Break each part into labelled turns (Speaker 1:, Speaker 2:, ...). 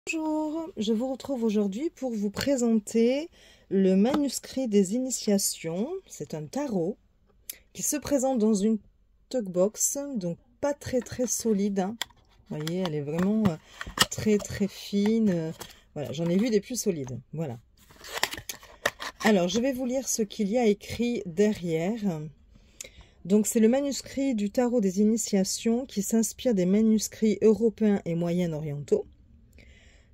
Speaker 1: Bonjour, je vous retrouve aujourd'hui pour vous présenter le manuscrit des initiations. C'est un tarot qui se présente dans une talkbox, donc pas très solide, hein. Vous voyez, elle est vraiment très fine. Voilà, j'en ai vu des plus solides. Voilà. Alors, je vais vous lire ce qu'il y a écrit derrière. Donc, c'est le manuscrit du tarot des initiations qui s'inspire des manuscrits européens et moyen-orientaux.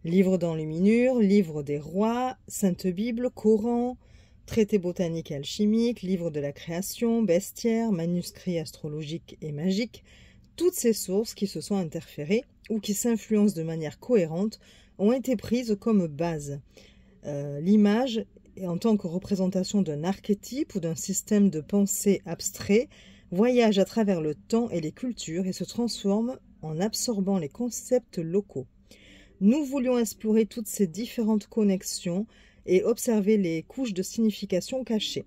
Speaker 1: Livre d'enluminure, livre des rois, Sainte Bible, Coran, traité botanique et alchimique, livre de la création, bestiaire, manuscrits astrologiques et magiques, toutes ces sources qui se sont interférées ou qui s'influencent de manière cohérente ont été prises comme base. L'image, en tant que représentation d'un archétype ou d'un système de pensée abstrait, voyage à travers le temps et les cultures et se transforme en absorbant les concepts locaux. Nous voulions explorer toutes ces différentes connexions et observer les couches de signification cachées.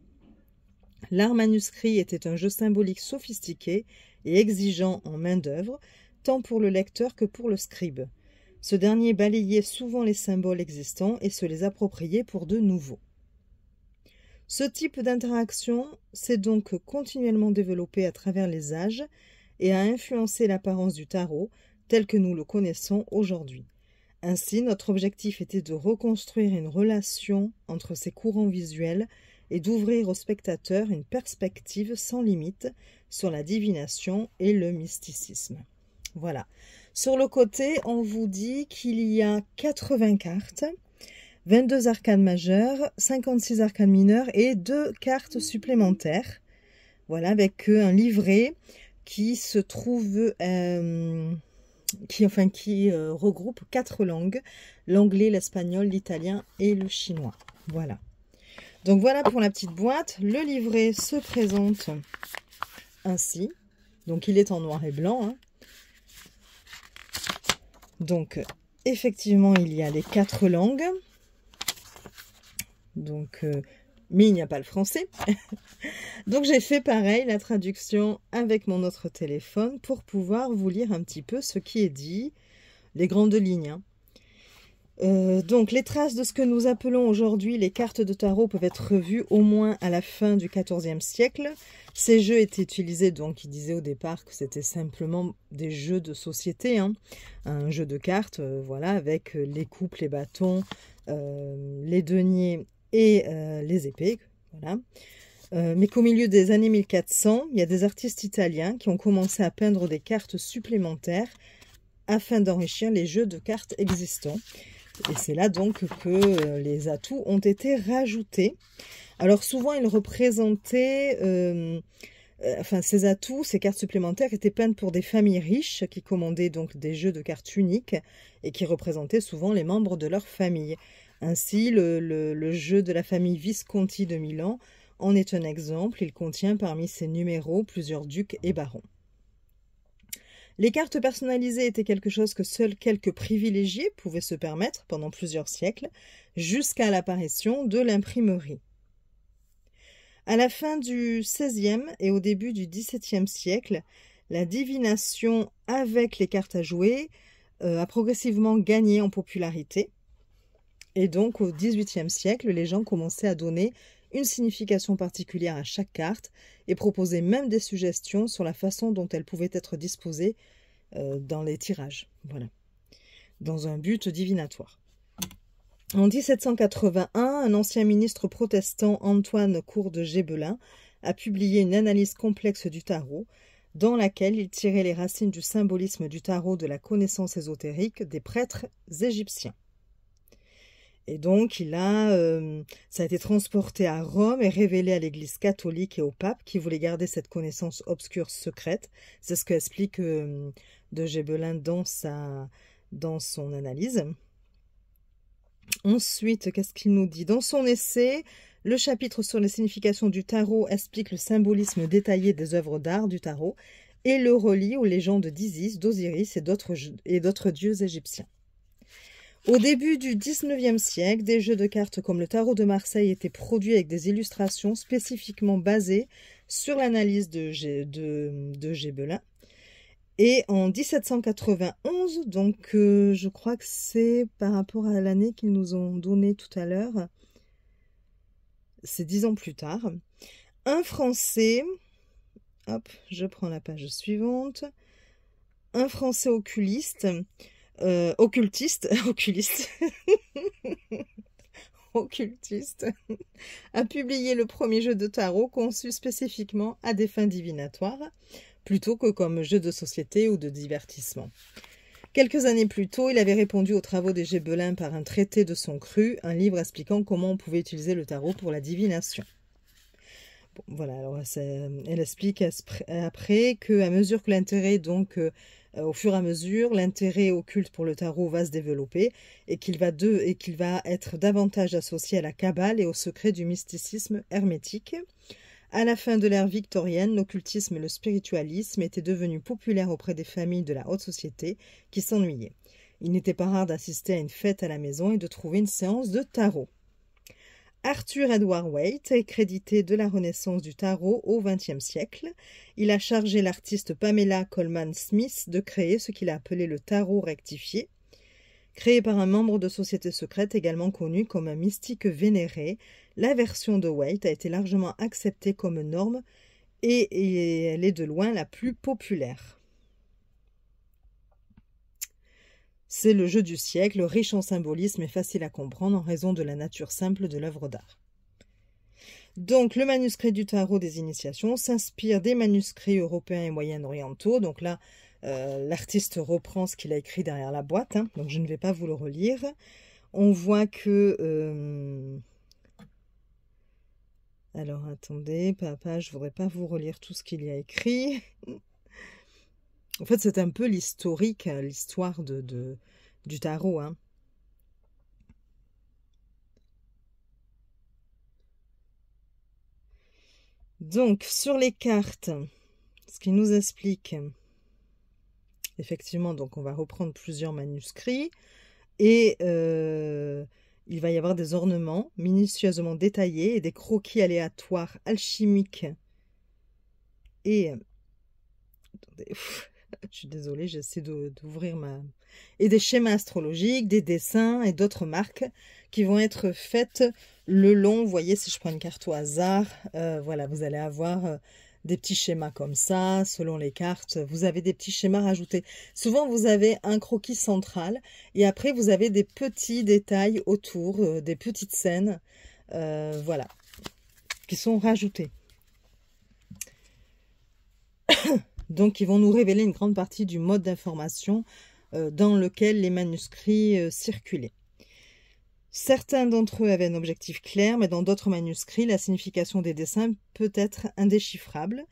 Speaker 1: L'art manuscrit était un jeu symbolique sophistiqué et exigeant en main-d'œuvre, tant pour le lecteur que pour le scribe. Ce dernier balayait souvent les symboles existants et se les appropriait pour de nouveaux. Ce type d'interaction s'est donc continuellement développé à travers les âges et a influencé l'apparence du tarot tel que nous le connaissons aujourd'hui. Ainsi, notre objectif était de reconstruire une relation entre ces courants visuels et d'ouvrir au spectateur une perspective sans limite sur la divination et le mysticisme. Voilà. Sur le côté, on vous dit qu'il y a 80 cartes, 22 arcanes majeures, 56 arcanes mineures et 2 cartes supplémentaires. Voilà, avec un livret qui se trouve... qui regroupe 4 langues, l'anglais, l'espagnol, l'italien et le chinois. Voilà. Donc voilà pour la petite boîte. Le livret se présente ainsi. Donc il est en noir et blanc, hein. Donc effectivement il y a les 4 langues. Donc mais il n'y a pas le français. Donc j'ai fait pareil, la traduction avec mon autre téléphone pour pouvoir vous lire un petit peu ce qui est dit, les grandes lignes, hein. Donc les traces de ce que nous appelons aujourd'hui les cartes de tarot peuvent être revues au moins à la fin du XIVe siècle. Ces jeux étaient utilisés, donc il disait au départ que c'était simplement des jeux de société, hein. Un jeu de cartes, voilà, avec les coupes, les bâtons, les deniers et les épées, voilà. Mais qu'au milieu des années 1400, il y a des artistes italiens qui ont commencé à peindre des cartes supplémentaires afin d'enrichir les jeux de cartes existants. Et c'est là donc que les atouts ont été rajoutés. Alors souvent, ils représentaient... ces atouts, ces cartes supplémentaires étaient peintes pour des familles riches qui commandaient donc des jeux de cartes uniques et qui représentaient souvent les membres de leur famille. Ainsi, le jeu de la famille Visconti de Milan en est un exemple. Il contient parmi ses numéros plusieurs ducs et barons. Les cartes personnalisées étaient quelque chose que seuls quelques privilégiés pouvaient se permettre pendant plusieurs siècles, jusqu'à l'apparition de l'imprimerie. À la fin du XVIe et au début du XVIIe siècle, la divination avec les cartes à jouer a progressivement gagné en popularité. Et donc au XVIIIe siècle, les gens commençaient à donner une signification particulière à chaque carte et proposaient même des suggestions sur la façon dont elles pouvaient être disposées dans les tirages, voilà, dans un but divinatoire. En 1781, un ancien ministre protestant, Antoine Court de Gébelin, a publié une analyse complexe du tarot, dans laquelle il tirait les racines du symbolisme du tarot de la connaissance ésotérique des prêtres égyptiens. Et donc, ça a été transporté à Rome et révélé à l'Église catholique et au pape qui voulait garder cette connaissance obscure secrète. C'est ce qu'explique de Gébelin dans son analyse. Ensuite, qu'est-ce qu'il nous dit? Dans son essai, le chapitre sur les significations du tarot explique le symbolisme détaillé des œuvres d'art du tarot et le relie aux légendes d'Isis, d'Osiris et d'autres dieux égyptiens. Au début du XIXe siècle, des jeux de cartes comme le tarot de Marseille étaient produits avec des illustrations spécifiquement basées sur l'analyse de Gébelin. Et en 1791, donc je crois que c'est par rapport à l'année qu'ils nous ont donné tout à l'heure, c'est 10 ans plus tard, un Français, hop, je prends la page suivante, un Français occultiste, occultiste, a publié le premier jeu de tarot conçu spécifiquement à des fins divinatoires, plutôt que comme jeu de société ou de divertissement. Quelques années plus tôt, il avait répondu aux travaux des Gébelins par un traité de son cru, un livre expliquant comment on pouvait utiliser le tarot pour la divination. Bon, voilà, alors elle explique après qu'à mesure que l'intérêt, donc au fur et à mesure, l'intérêt occulte pour le tarot va se développer et qu'il va être davantage associé à la Kabbale et au secret du mysticisme hermétique. À la fin de l'ère victorienne, l'occultisme et le spiritualisme étaient devenus populaires auprès des familles de la haute société qui s'ennuyaient. Il n'était pas rare d'assister à une fête à la maison et de trouver une séance de tarot. Arthur Edward Waite est crédité de la renaissance du tarot au XXe siècle. Il a chargé l'artiste Pamela Colman Smith de créer ce qu'il a appelé le tarot rectifié. Créé par un membre de société secrète également connu comme un mystique vénéré, la version de Waite a été largement acceptée comme norme et elle est de loin la plus populaire. C'est le jeu du siècle, riche en symbolisme et facile à comprendre en raison de la nature simple de l'œuvre d'art. Donc, le manuscrit du tarot des initiations s'inspire des manuscrits européens et moyen-orientaux. Donc là, l'artiste reprend ce qu'il a écrit derrière la boîte, hein, donc je ne vais pas vous le relire. On voit que... Alors, attendez, papa, je ne voudrais pas vous relire tout ce qu'il y a écrit. En fait, c'est un peu l'historique, l'histoire du tarot, hein. Donc, sur les cartes, ce qui nous explique... Effectivement, donc on va reprendre plusieurs manuscrits et il va y avoir des ornements minutieusement détaillés et des croquis aléatoires alchimiques. Et attendez, je suis désolée, j'essaie d'ouvrir ma... Et des schémas astrologiques, des dessins et d'autres marques qui vont être faites le long. Vous voyez, si je prends une carte au hasard, voilà, vous allez avoir... des petits schémas comme ça, selon les cartes, vous avez des petits schémas rajoutés. Souvent, vous avez un croquis central et après, vous avez des petits détails autour, des petites scènes, voilà, qui sont rajoutés. Donc, ils vont nous révéler une grande partie du mode d'information dans lequel les manuscrits circulaient. Certains d'entre eux avaient un objectif clair, mais dans d'autres manuscrits, la signification des dessins peut être indéchiffrable.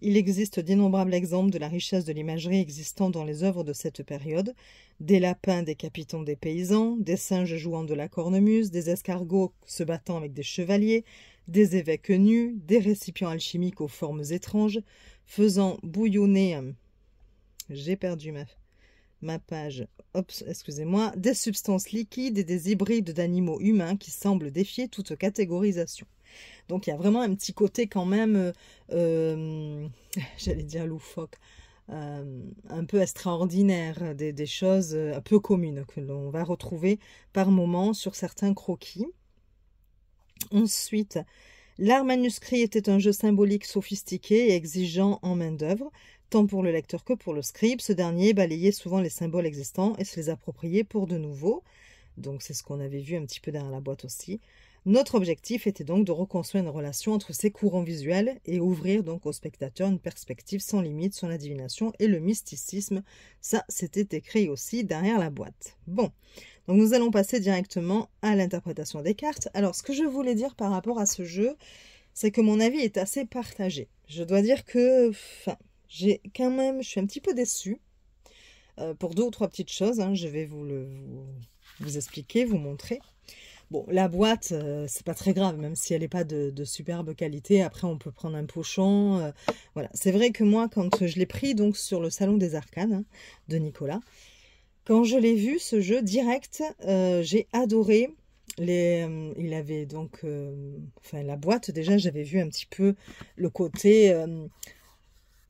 Speaker 1: Il existe d'innombrables exemples de la richesse de l'imagerie existant dans les œuvres de cette période. Des lapins décapitant des paysans, des singes jouant de la cornemuse, des escargots se battant avec des chevaliers, des évêques nus, des récipients alchimiques aux formes étranges, faisant bouillonner... J'ai perdu ma page, excusez-moi, des substances liquides et des hybrides d'animaux humains qui semblent défier toute catégorisation. Donc il y a vraiment un petit côté quand même, j'allais dire loufoque, un peu extraordinaire, des choses un peu communes que l'on va retrouver par moments sur certains croquis. Ensuite, l'art manuscrit était un jeu symbolique sophistiqué et exigeant en main-d'œuvre, tant pour le lecteur que pour le scribe. Ce dernier balayait souvent les symboles existants et se les appropriait pour de nouveaux. Donc c'est ce qu'on avait vu un petit peu derrière la boîte aussi. Notre objectif était donc de reconstruire une relation entre ces courants visuels et ouvrir donc au spectateur une perspective sans limite sur la divination et le mysticisme. Ça, c'était écrit aussi derrière la boîte. Bon, donc nous allons passer directement à l'interprétation des cartes. Alors, ce que je voulais dire par rapport à ce jeu, c'est que mon avis est assez partagé. Je dois dire que, je suis un petit peu déçue pour 2 ou 3 petites choses. Hein, je vais vous expliquer, vous montrer. Bon, la boîte, c'est pas très grave, même si elle n'est pas de superbe qualité. Après, on peut prendre un pochon. Voilà. C'est vrai que moi, quand je l'ai pris donc sur le Salon des Arcanes, hein, de Nicolas, quand je l'ai vu, ce jeu direct, j'ai adoré. Il avait donc... la boîte, déjà, j'avais vu un petit peu le côté...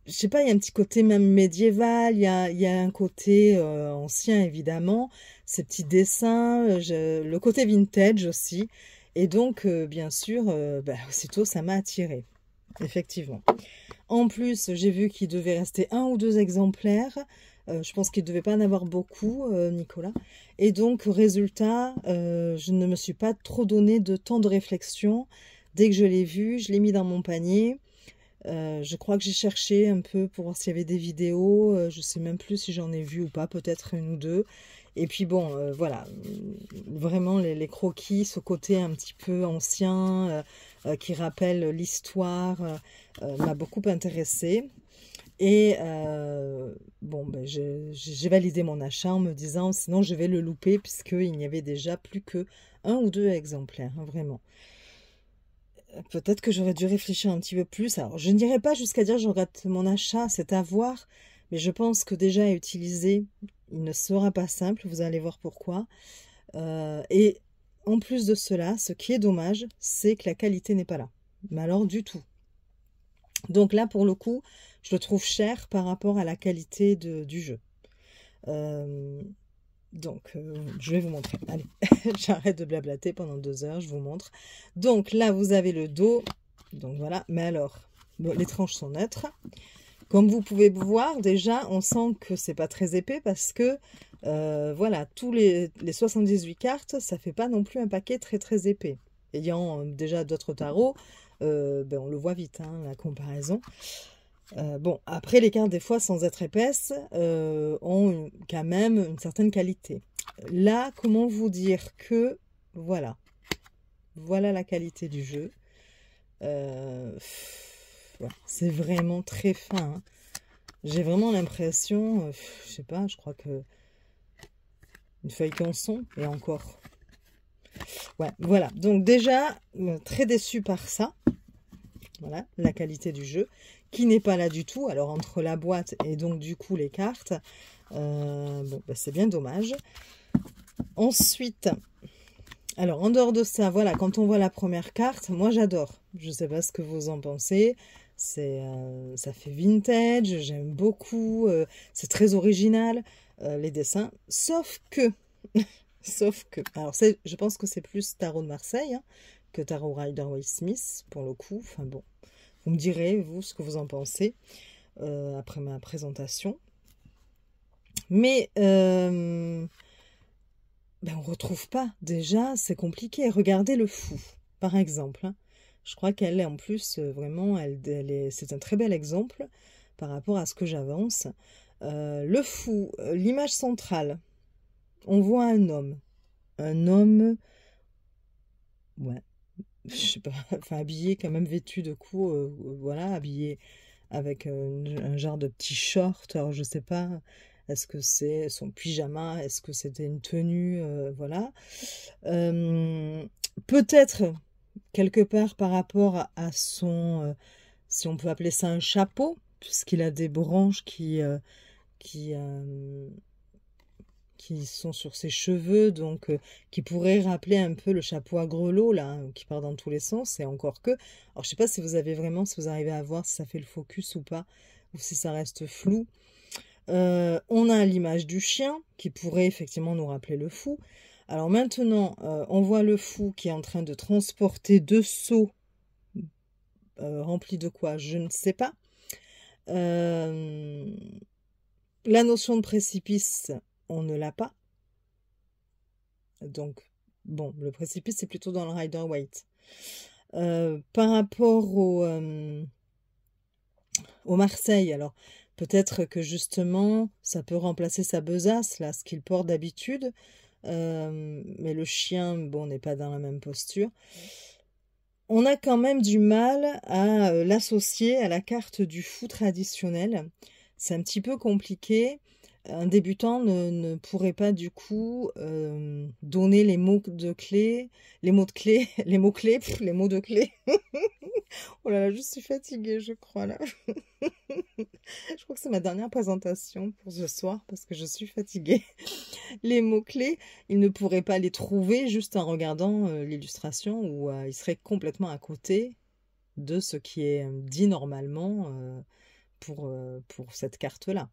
Speaker 1: je sais pas, il y a un petit côté même médiéval, il y a un côté ancien évidemment, ces petits dessins, le côté vintage aussi. Et donc, bien sûr, aussitôt, ça m'a attirée, effectivement. En plus, j'ai vu qu'il devait rester 1 ou 2 exemplaires. Je pense qu'il ne devait pas en avoir beaucoup, Nicolas. Et donc, résultat, je ne me suis pas trop donné de temps de réflexion. Dès que je l'ai vu, je l'ai mis dans mon panier. Je crois que j'ai cherché un peu pour voir s'il y avait des vidéos. Je ne sais même plus si j'en ai vu ou pas, peut-être 1 ou 2. Et puis bon, voilà, vraiment les croquis, ce côté un petit peu ancien, qui rappelle l'histoire, m'a beaucoup intéressée. Et j'ai validé mon achat en me disant, sinon je vais le louper, puisqu'il n'y avait déjà plus que 1 ou 2 exemplaires, hein, vraiment. Peut-être que j'aurais dû réfléchir un petit peu plus. Alors, je ne dirais pas jusqu'à dire je regrette mon achat, c'est à voir. Mais je pense que déjà à utiliser, il ne sera pas simple. Vous allez voir pourquoi. Et en plus de cela, ce qui est dommage, c'est que la qualité n'est pas là. Mais alors du tout. Donc là, pour le coup, je le trouve cher par rapport à la qualité du jeu. Je vais vous montrer. Allez, j'arrête de blablater pendant 2 heures, je vous montre. Donc là, vous avez le dos. Donc voilà, mais alors, bon, les tranches sont neutres. Comme vous pouvez voir, déjà, on sent que c'est pas très épais parce que, voilà, tous les 78 cartes, ça fait pas non plus un paquet très très épais. Ayant déjà d'autres tarots, on le voit vite, hein, la comparaison. Bon, après, les cartes, des fois, sans être épaisses, ont quand même une certaine qualité. Là, comment vous dire que, voilà, voilà la qualité du jeu. Voilà, c'est vraiment très fin, hein. J'ai vraiment l'impression, je sais pas, je crois que une feuille canson, et encore. Ouais, voilà, donc déjà, très déçue par ça. Voilà, la qualité du jeu, qui n'est pas là du tout. Alors, entre la boîte et donc, du coup, les cartes, c'est bien dommage. Ensuite, alors, en dehors de ça, voilà, quand on voit la première carte, moi, j'adore. Je ne sais pas ce que vous en pensez. Ça fait vintage, j'aime beaucoup. C'est très original, les dessins. Sauf que, alors, je pense que c'est plus Tarot de Marseille, hein, que Tarot Rider-Waite-Smith, pour le coup. Enfin, bon. Vous me direz, vous, ce que vous en pensez après ma présentation. Mais on ne retrouve pas. Déjà, c'est compliqué. Regardez le fou, par exemple. Hein. Je crois qu'elle est en plus, vraiment, c'est un très bel exemple par rapport à ce que j'avance. Le fou, l'image centrale, on voit un homme. Un homme, ouais, je sais pas, enfin habillé quand même, vêtu de coups, voilà, habillé avec un genre de petit short. Alors je sais pas, est-ce que c'est son pyjama, est-ce que c'était une tenue, voilà. Peut-être quelque part par rapport à son, si on peut appeler ça un chapeau, puisqu'il a des branches qui sont sur ses cheveux, donc qui pourraient rappeler un peu le chapeau à grelots, là, hein, qui part dans tous les sens, et encore que. Alors, je sais pas si vous avez vraiment, si vous arrivez à voir si ça fait le focus ou pas, ou si ça reste flou. On a l'image du chien, qui pourrait effectivement nous rappeler le fou. Alors maintenant, on voit le fou qui est en train de transporter 2 seaux remplis de quoi, je ne sais pas. La notion de précipice, on ne l'a pas. Donc, bon, le précipice, c'est plutôt dans le Rider-Waite. Par rapport au Marseille, alors, peut-être que justement, ça peut remplacer sa besace, là, ce qu'il porte d'habitude. Mais le chien, bon, n'est pas dans la même posture. On a quand même du mal à l'associer à la carte du fou traditionnel. C'est un petit peu compliqué. Un débutant ne pourrait pas du coup donner les mots de clé, les mots de clé, les mots clés, les mots de clé. Oh là là, je suis fatiguée, je crois là. Je crois que c'est ma dernière présentation pour ce soir parce que je suis fatiguée. Les mots-clés, il ne pourrait pas les trouver juste en regardant l'illustration où il serait complètement à côté de ce qui est dit normalement pour cette carte-là.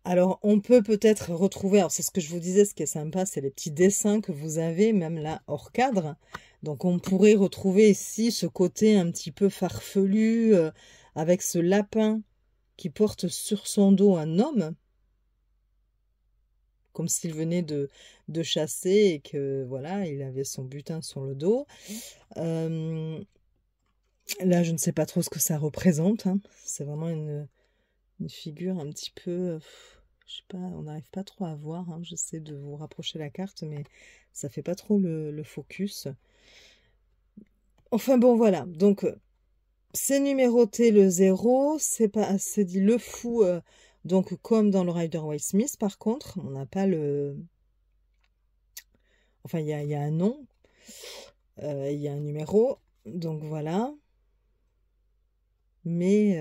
Speaker 1: Alors, on peut peut-être retrouver, alors c'est ce que je vous disais, ce qui est sympa, c'est les petits dessins que vous avez, même là, hors cadre. Donc, on pourrait retrouver ici ce côté un petit peu farfelu, avec ce lapin qui porte sur son dos un homme, comme s'il venait de chasser et que, voilà, il avait son butin sur le dos. Là, je ne sais pas trop ce que ça représente, hein. C'est vraiment une figure un petit peu... je sais pas, on n'arrive pas trop à voir, hein. J'essaie de vous rapprocher la carte, mais ça fait pas trop le focus. Enfin bon, voilà. Donc, c'est numéroté le 0. C'est dit le fou, donc comme dans le Rider-Waite-Smith. Par contre, on n'a pas le... Enfin, il y a un nom. Il y a un numéro. Donc, voilà. Mais,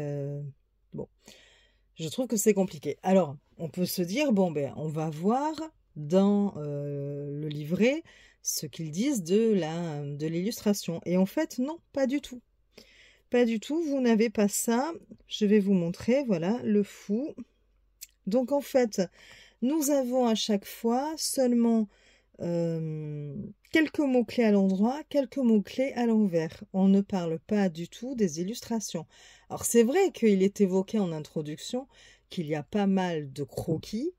Speaker 1: bon... Je trouve que c'est compliqué. Alors, on peut se dire, bon, ben, on va voir dans le livret ce qu'ils disent de l'illustration. Et en fait, non, pas du tout. Pas du tout, vous n'avez pas ça. Je vais vous montrer, voilà, le fou. Donc, en fait, nous avons à chaque fois seulement quelques mots-clés à l'endroit, quelques mots-clés à l'envers. On ne parle pas du tout des illustrations. Alors, c'est vrai qu'il est évoqué en introduction qu'il y a pas mal de croquis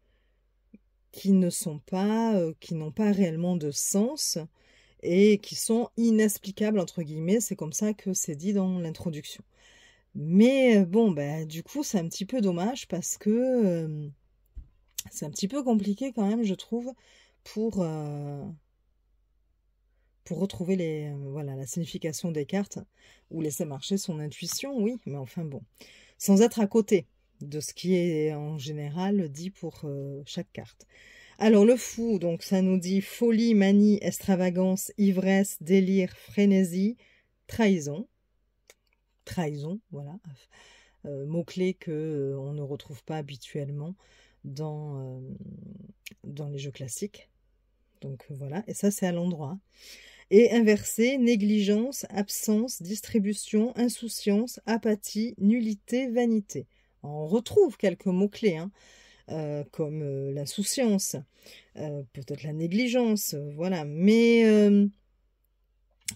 Speaker 1: qui ne sont pas, qui n'ont pas réellement de sens et qui sont inexplicables, entre guillemets. C'est comme ça que c'est dit dans l'introduction. Mais bon, ben, du coup, c'est un petit peu dommage parce que c'est un petit peu compliqué quand même, je trouve, pour retrouver voilà, la signification des cartes ou laisser marcher son intuition, oui, mais enfin bon, sans être à côté de ce qui est en général dit pour chaque carte. Alors le fou, donc ça nous dit folie, manie, extravagance, ivresse, délire, frénésie, trahison. Trahison, voilà, mot-clé que on ne retrouve pas habituellement dans les jeux classiques. Donc voilà, et ça c'est à l'endroit. Et inversé, négligence, absence, distribution, insouciance, apathie, nullité, vanité. On retrouve quelques mots-clés, hein, comme l'insouciance, peut-être la négligence, voilà. Mais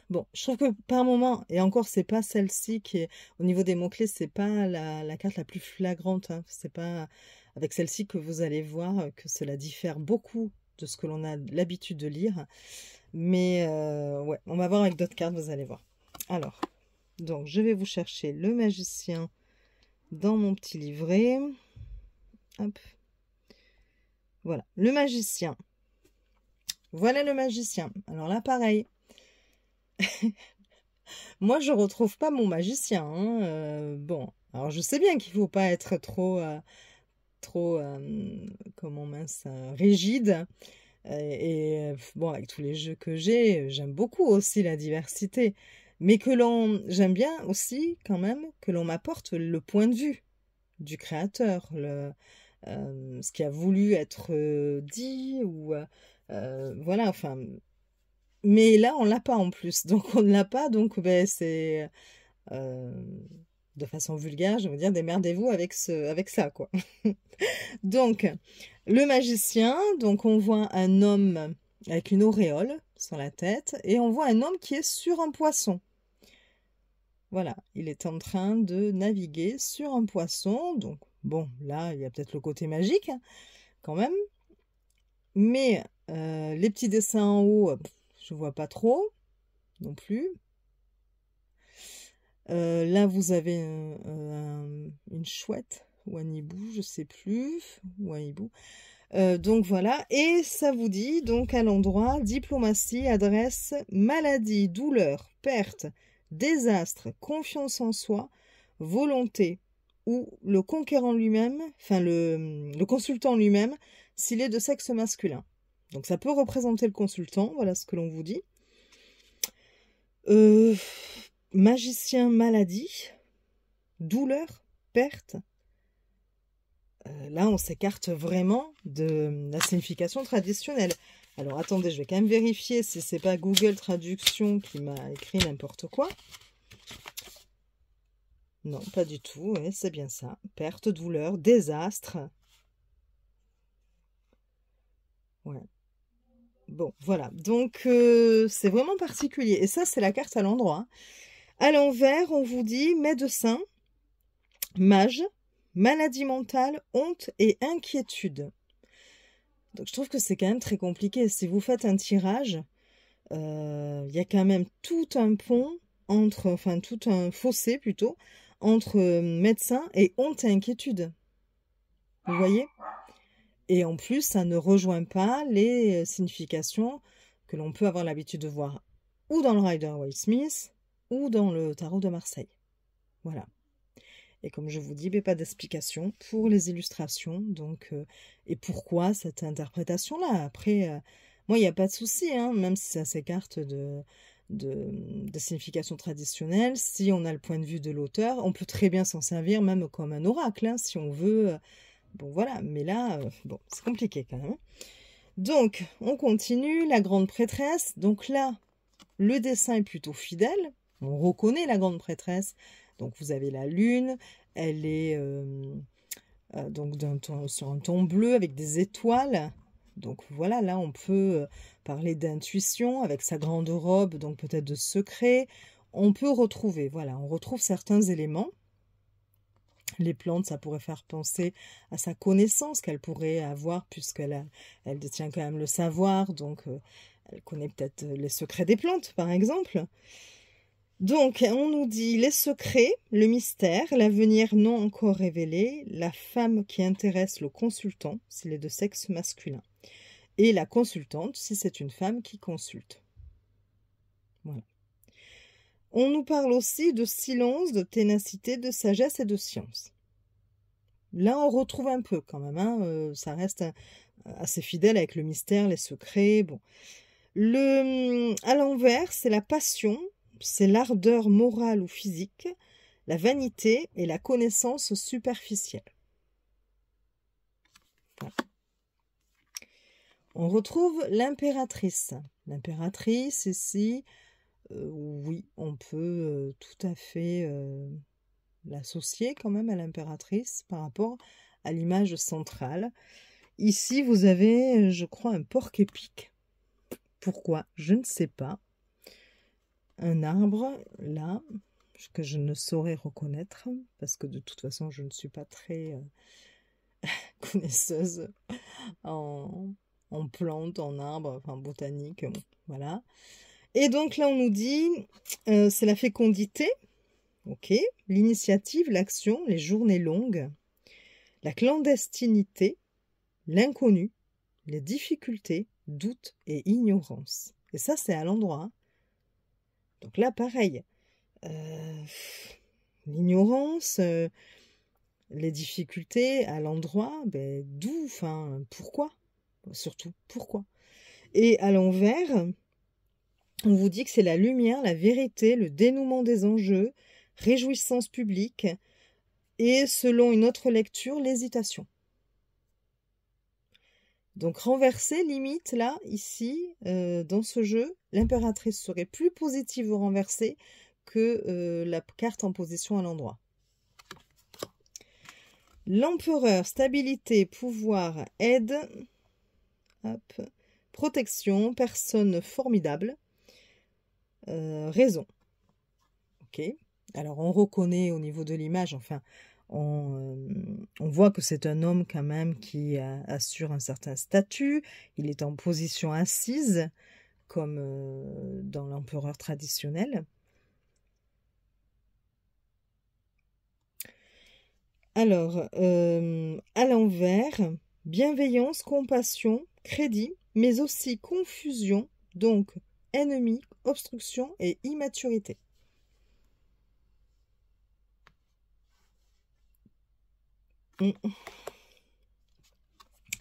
Speaker 1: bon, je trouve que par moment, et encore c'est pas celle-ci qui est, au niveau des mots-clés, c'est pas la carte la plus flagrante, hein. C'est pas avec celle-ci que vous allez voir que cela diffère beaucoup de ce que l'on a l'habitude de lire. Mais ouais, on va voir avec d'autres cartes, vous allez voir. Alors, donc je vais vous chercher le magicien dans mon petit livret. Hop. Voilà, le magicien. Voilà le magicien. Alors là, pareil. Moi, je retrouve pas mon magicien, hein. Bon, alors je sais bien qu'il faut pas être trop comment mince, rigide. Et bon, avec tous les jeux que j'aime beaucoup aussi la diversité. Mais j'aime bien aussi quand même que l'on m'apporte le point de vue du créateur, ce qui a voulu être dit, ou voilà, enfin. Mais là, on l'a pas en plus. Donc on ne l'a pas, donc ben, c'est de façon vulgaire, je veux dire, démerdez-vous avec ça, quoi. Donc, le magicien, donc on voit un homme avec une auréole sur la tête et on voit un homme qui est sur un poisson. Voilà, il est en train de naviguer sur un poisson. Donc, bon, là, il y a peut-être le côté magique, hein, quand même. Mais les petits dessins en haut, je vois pas trop non plus. Là, vous avez une chouette ou un hibou, je sais plus, ou un hibou. Donc voilà, et ça vous dit donc à l'endroit diplomatie, adresse, maladie, douleur, perte, désastre, confiance en soi, volonté, ou le conquérant lui-même, enfin le consultant lui-même, s'il est de sexe masculin. Donc ça peut représenter le consultant, voilà ce que l'on vous dit. Magicien, maladie, douleur, perte. Là, on s'écarte vraiment de la signification traditionnelle. Alors, attendez, je vais quand même vérifier si c'est pas Google Traduction qui m'a écrit n'importe quoi. Non, pas du tout, ouais, c'est bien ça. Perte, douleur, désastre. Ouais. Bon, voilà. Donc, c'est vraiment particulier. Et ça, c'est la carte à l'endroit, hein. À l'envers, on vous dit médecin, mage, maladie mentale, honte et inquiétude. Donc, je trouve que c'est quand même très compliqué. Si vous faites un tirage, il y a quand même tout un pont entre, enfin, tout un fossé plutôt, entre médecin et honte et inquiétude. Vous voyez? Et en plus, ça ne rejoint pas les significations que l'on peut avoir l'habitude de voir ou dans le Rider-Waite-Smith ou dans le tarot de Marseille. Voilà. Et comme je vous dis, pas d'explication pour les illustrations. Donc, et pourquoi cette interprétation-là? Après, moi, il n'y a pas de souci, hein, même si c'est ces cartes de signification traditionnelle. Si on a le point de vue de l'auteur, on peut très bien s'en servir même comme un oracle, hein, si on veut. Bon, voilà, mais là, bon, c'est compliqué quand même. Donc, on continue, la grande prêtresse. Donc là, le dessin est plutôt fidèle. On reconnaît la grande prêtresse. Donc, vous avez la lune. Elle est donc sur un ton bleu avec des étoiles. Donc, voilà, là, on peut parler d'intuition avec sa grande robe, donc peut-être de secret. On peut retrouver, voilà, on retrouve certains éléments. Les plantes, ça pourrait faire penser à sa connaissance qu'elle pourrait avoir, puisqu'elle elle détient quand même le savoir, donc elle connaît peut-être les secrets des plantes, par exemple. Donc, on nous dit les secrets, le mystère, l'avenir non encore révélé, la femme qui intéresse le consultant, s'il est de sexe masculin, et la consultante, si c'est une femme qui consulte. Voilà. On nous parle aussi de silence, de ténacité, de sagesse et de science. Là, on retrouve un peu quand même, hein, ça reste assez fidèle avec le mystère, les secrets. Bon. À l'envers, c'est la passion, c'est l'ardeur morale ou physique, la vanité et la connaissance superficielle. Voilà. On retrouve l'impératrice. L'impératrice, ici, oui, on peut tout à fait l'associer quand même à l'impératrice par rapport à l'image centrale. Ici, vous avez, je crois, un porc-épic. Pourquoi? Je ne sais pas. Un arbre, là, que je ne saurais reconnaître, parce que de toute façon, je ne suis pas très connaisseuse en plantes, en arbres, enfin botanique, voilà. Et donc là, on nous dit, c'est la fécondité, ok, l'initiative, l'action, les journées longues, la clandestinité, l'inconnu, les difficultés, doutes et ignorance. Et ça, c'est à l'endroit. Donc là, pareil, l'ignorance, les difficultés à l'endroit, ben, d'où, enfin, pourquoi? Surtout, pourquoi? Et à l'envers, on vous dit que c'est la lumière, la vérité, le dénouement des enjeux, réjouissance publique, et selon une autre lecture, l'hésitation. Donc renverser, limite, là, ici, dans ce jeu, l'impératrice serait plus positive au renversé que la carte en position à l'endroit. L'empereur, stabilité, pouvoir, aide, hop, protection, personne formidable, raison. Ok. Alors on reconnaît au niveau de l'image, enfin, on voit que c'est un homme quand même qui assure un certain statut. Il est en position assise, comme dans l'empereur traditionnel. Alors, à l'envers, bienveillance, compassion, crédit, mais aussi confusion, donc ennemi, obstruction et immaturité.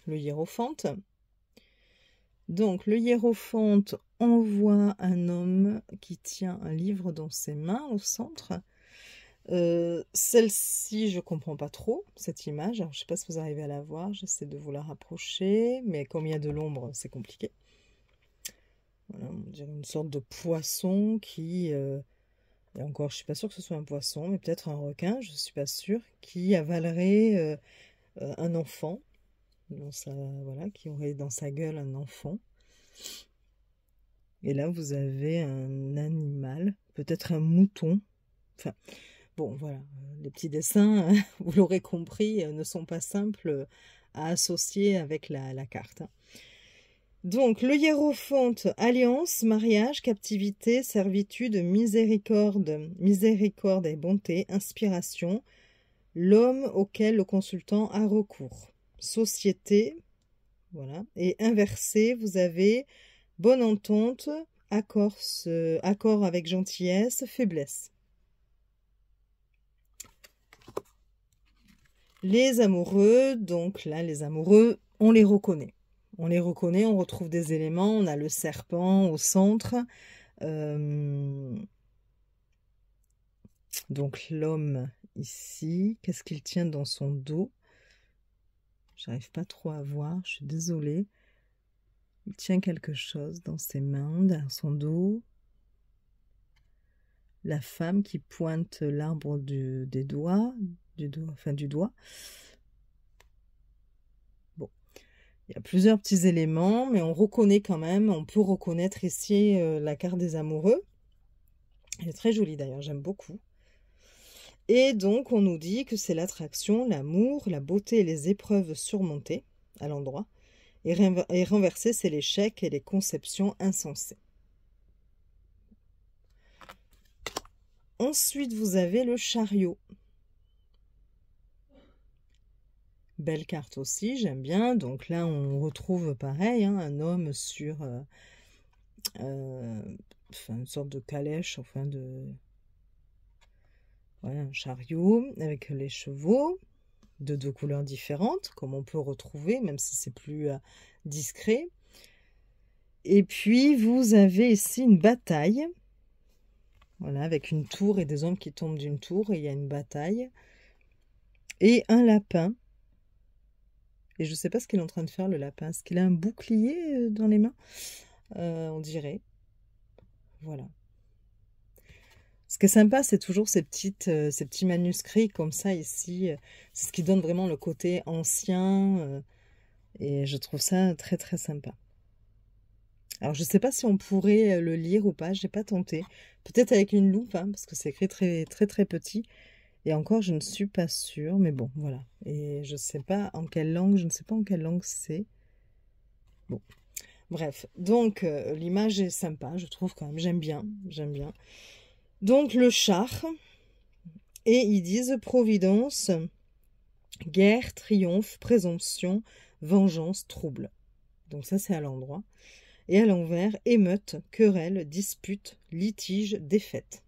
Speaker 1: Le hiérophante. Donc, le hiérophante envoie un homme qui tient un livre dans ses mains au centre. Celle-ci, je ne comprends pas trop, cette image. Alors, je ne sais pas si vous arrivez à la voir. J'essaie de vous la rapprocher. Mais comme il y a de l'ombre, c'est compliqué. Voilà, on dirait une sorte de poisson qui et encore, je suis pas sûre que ce soit un poisson, mais peut-être un requin, je suis pas sûre, qui avalerait un enfant, voilà, qui aurait dans sa gueule un enfant. Et là, vous avez un animal, peut-être un mouton. Enfin, bon, voilà, les petits dessins, vous l'aurez compris, ne sont pas simples à associer avec la carte. Donc, le hiérophante, alliance, mariage, captivité, servitude, miséricorde et bonté, inspiration, l'homme auquel le consultant a recours. Société, voilà. Et inversé, vous avez bonne entente, accord avec gentillesse, faiblesse. Les amoureux, donc là, les amoureux, on les reconnaît. On les reconnaît, on retrouve des éléments. On a le serpent au centre. Donc l'homme ici, qu'est-ce qu'il tient dans son dos? J'arrive pas trop à voir, je suis désolée. Il tient quelque chose dans ses mains, dans son dos. La femme qui pointe l'arbre du doigt. Bon, il y a plusieurs petits éléments, mais on reconnaît quand même, on peut reconnaître ici la carte des amoureux. Elle est très jolie d'ailleurs, j'aime beaucoup. Et donc, on nous dit que c'est l'attraction, l'amour, la beauté et les épreuves surmontées à l'endroit. Et renversé, c'est l'échec et les conceptions insensées. Ensuite, vous avez le chariot. Belle carte aussi, j'aime bien. Donc là, on retrouve pareil, hein, un homme sur une sorte de calèche, enfin voilà, un chariot avec les chevaux de deux couleurs différentes, comme on peut retrouver, même si c'est plus discret. Et puis, vous avez ici une bataille. Voilà, avec une tour et des hommes qui tombent d'une tour, et il y a une bataille. Et un lapin. Et je ne sais pas ce qu'il est en train de faire, le lapin. Est-ce qu'il a un bouclier dans les mains? On dirait. Voilà. Ce qui est sympa, c'est toujours ces petits manuscrits comme ça ici. C'est ce qui donne vraiment le côté ancien. Et je trouve ça très, très sympa. Alors, je ne sais pas si on pourrait le lire ou pas. Je n'ai pas tenté. Peut-être avec une loupe, hein, parce que c'est écrit très, très, très petit. Et encore, je ne suis pas sûre. Mais bon, voilà. Et je ne sais pas en quelle langue. Je ne sais pas en quelle langue c'est. Bon. Bref. Donc, l'image est sympa, je trouve quand même. J'aime bien. J'aime bien. Donc, le char. Et ils disent providence, guerre, triomphe, présomption, vengeance, trouble. Donc ça, c'est à l'endroit. Et à l'envers, émeute, querelle, dispute, litige, défaite.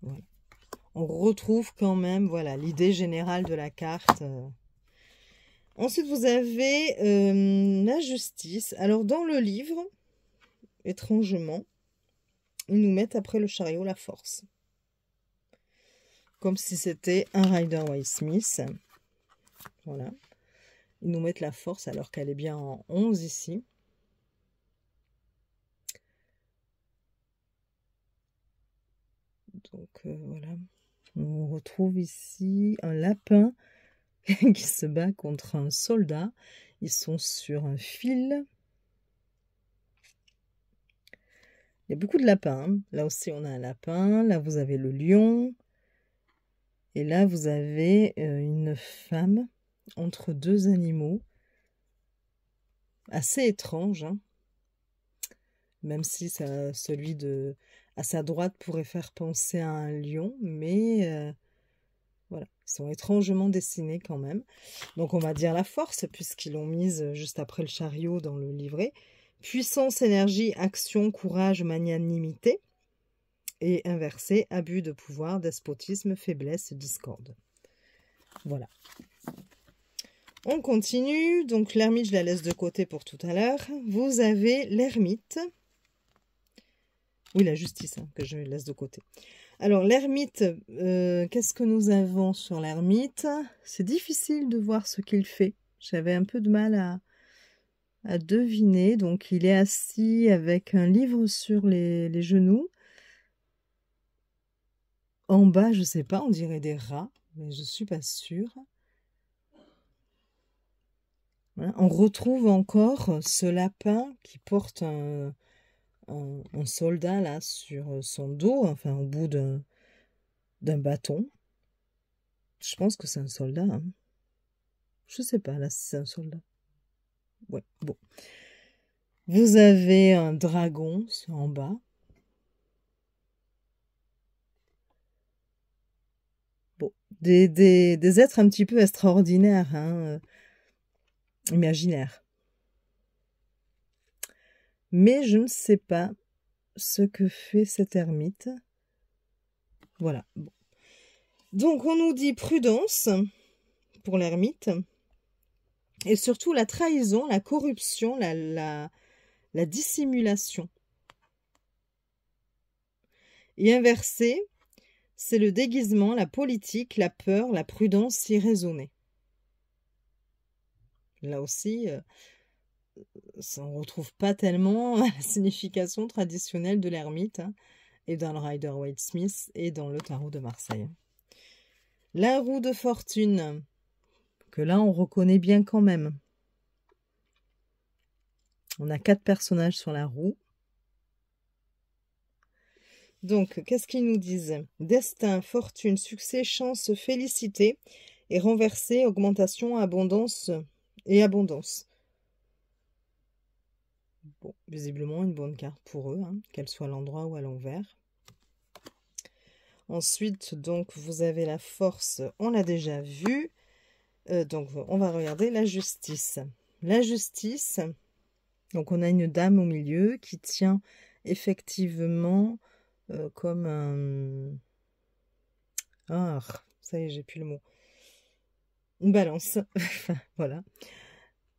Speaker 1: Voilà. On retrouve quand même, voilà, l'idée générale de la carte. Ensuite, vous avez la justice. Alors, dans le livre, étrangement, ils nous mettent après le chariot la force. Comme si c'était un Rider-Waite-Smith. Voilà. Ils nous mettent la force alors qu'elle est bien en 11 ici. Donc voilà. On retrouve ici un lapin qui se bat contre un soldat. Ils sont sur un fil. Il y a beaucoup de lapins. Hein. Là aussi, on a un lapin. Là, vous avez le lion. Et là, vous avez une femme entre deux animaux. Assez étrange. Hein. Même si celui à sa droite pourrait faire penser à un lion. Mais voilà, ils sont étrangement dessinés quand même. Donc, on va dire la force, puisqu'ils l'ont mise juste après le chariot dans le livret. Puissance, énergie, action, courage, magnanimité. Et inversé, abus de pouvoir, despotisme, faiblesse, discorde. Voilà. On continue. Donc, l'ermite, je la laisse de côté pour tout à l'heure. Vous avez l'ermite. Oui, la justice, hein, que je laisse de côté. Alors, l'ermite, qu'est-ce que nous avons sur l'ermite? C'est difficile de voir ce qu'il fait. J'avais un peu de mal à deviner. Donc, il est assis avec un livre sur les genoux. en bas, je sais pas, on dirait des rats, mais je suis pas sûre. Voilà. On retrouve encore ce lapin qui porte un soldat là sur son dos, enfin au bout d'un bâton. Je pense que c'est un soldat. Hein. Je sais pas là si c'est un soldat. Ouais, bon. Vous avez un dragon en bas. Bon, des êtres un petit peu extraordinaires, hein, imaginaires. Mais je ne sais pas ce que fait cette ermite. Voilà. Bon. Donc, on nous dit prudence pour l'ermite. Et surtout la trahison, la corruption, la dissimulation. Et inversé, c'est le déguisement, la politique, la peur, la prudence irraisonnée. Là aussi, on ne retrouve pas tellement la signification traditionnelle de l'ermite, hein, et dans le Rider-Waite-Smith et dans le tarot de Marseille. La roue de fortune, que là on reconnaît bien quand même. On a 4 personnages sur la roue. Donc, qu'est-ce qu'ils nous disent? Destin, fortune, succès, chance, félicité, et renversé, augmentation, abondance et abondance. Bon, visiblement une bonne carte pour eux, hein, qu'elle soit à l'endroit ou à l'envers. Ensuite, donc, vous avez la force, on l'a déjà vu. Donc, on va regarder la justice. La justice, donc on a une dame au milieu qui tient effectivement comme un... Ah, ça y est, j'ai plus le mot. Une balance. Voilà.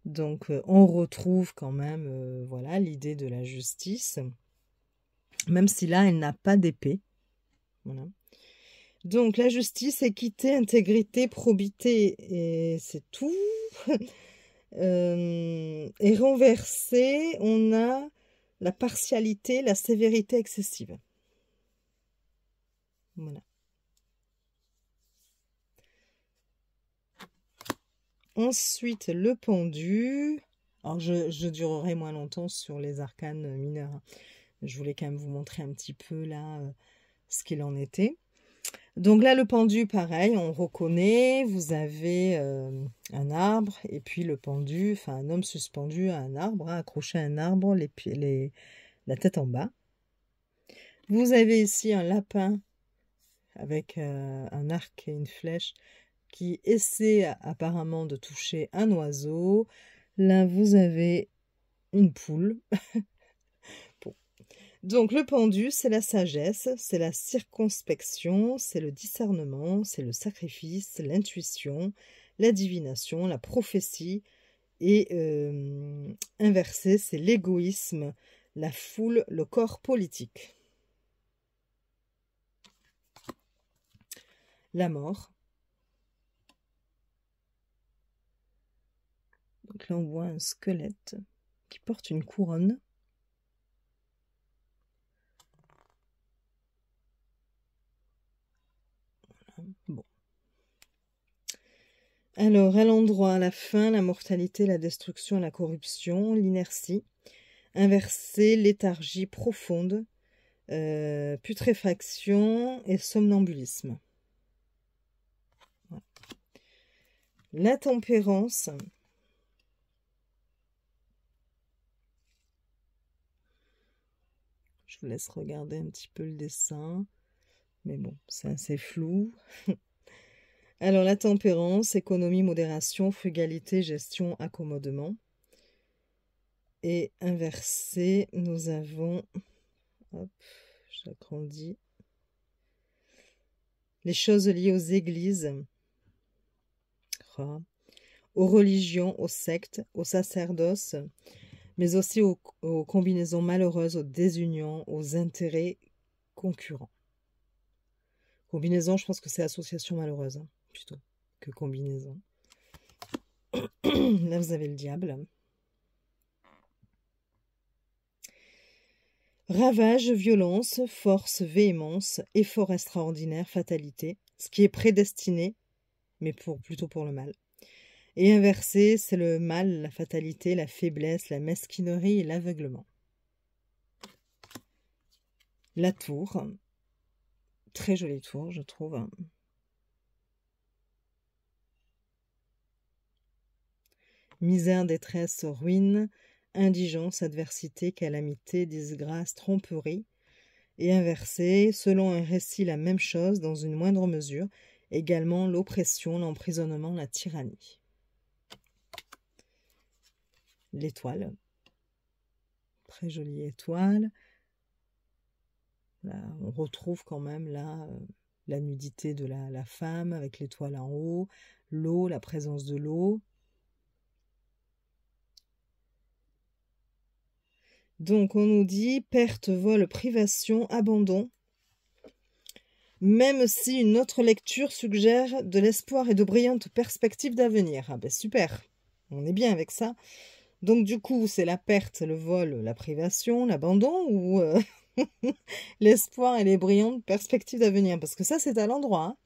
Speaker 1: Donc, on retrouve quand même voilà, l'idée de la justice. Même si là, elle n'a pas d'épée. Voilà. Donc, la justice, équité, intégrité, probité, et c'est tout. Et renversé, on a la partialité, la sévérité excessive. Voilà. Ensuite, le pendu. Alors, je durerai moins longtemps sur les arcanes mineurs. Hein. Je voulais quand même vous montrer un petit peu là ce qu'il en était. Donc là, le pendu, pareil, on reconnaît. Vous avez un arbre et puis le pendu, enfin un homme suspendu à un arbre, hein, accroché à un arbre, la tête en bas. Vous avez ici un lapin avec un arc et une flèche qui essaie apparemment de toucher un oiseau. Là, vous avez une poule. Bon. Donc, le pendu, c'est la sagesse, c'est la circonspection, c'est le discernement, c'est le sacrifice, l'intuition, la divination, la prophétie. Et inversé, c'est l'égoïsme, la foule, le corps politique. La mort. Donc là, on voit un squelette qui porte une couronne. Voilà. Bon. Alors, à l'endroit, à la fin, la mortalité, la destruction, la corruption, l'inertie. Inversé, léthargie profonde, putréfaction et somnambulisme. Voilà. La tempérance. Je vous laisse regarder un petit peu le dessin. Mais bon, c'est assez flou. Alors, la tempérance, économie, modération, frugalité, gestion, accommodement. Et inversé, nous avons... Hop, j'agrandis. Les choses liées aux églises, aux religions, aux sectes, aux sacerdoces, mais aussi aux combinaisons malheureuses, aux désunions, aux intérêts concurrents. Combinaison, je pense que c'est association malheureuse, hein, plutôt que combinaison. Là, vous avez le diable. Ravage, violence, force, véhémence, effort extraordinaire, fatalité, ce qui est prédestiné, mais plutôt pour le mal. Et inversé, c'est le mal, la fatalité, la faiblesse, la mesquinerie et l'aveuglement. La tour, très jolie tour, je trouve. Misère, détresse, ruine, indigence, adversité, calamité, disgrâce, tromperie. Et inversé, selon un récit, la même chose dans une moindre mesure, également l'oppression, l'emprisonnement, la tyrannie. L'étoile, très jolie étoile. Là, on retrouve quand même là la nudité de la femme avec l'étoile en haut, l'eau, la présence de l'eau. Donc on nous dit perte, vol, privation, abandon. Même si une autre lecture suggère de l'espoir et de brillantes perspectives d'avenir. Ah ben super, on est bien avec ça. Donc du coup, c'est la perte, le vol, la privation, l'abandon ou l'espoir et les brillantes perspectives d'avenir? Parce que ça, c'est à l'endroit. Hein.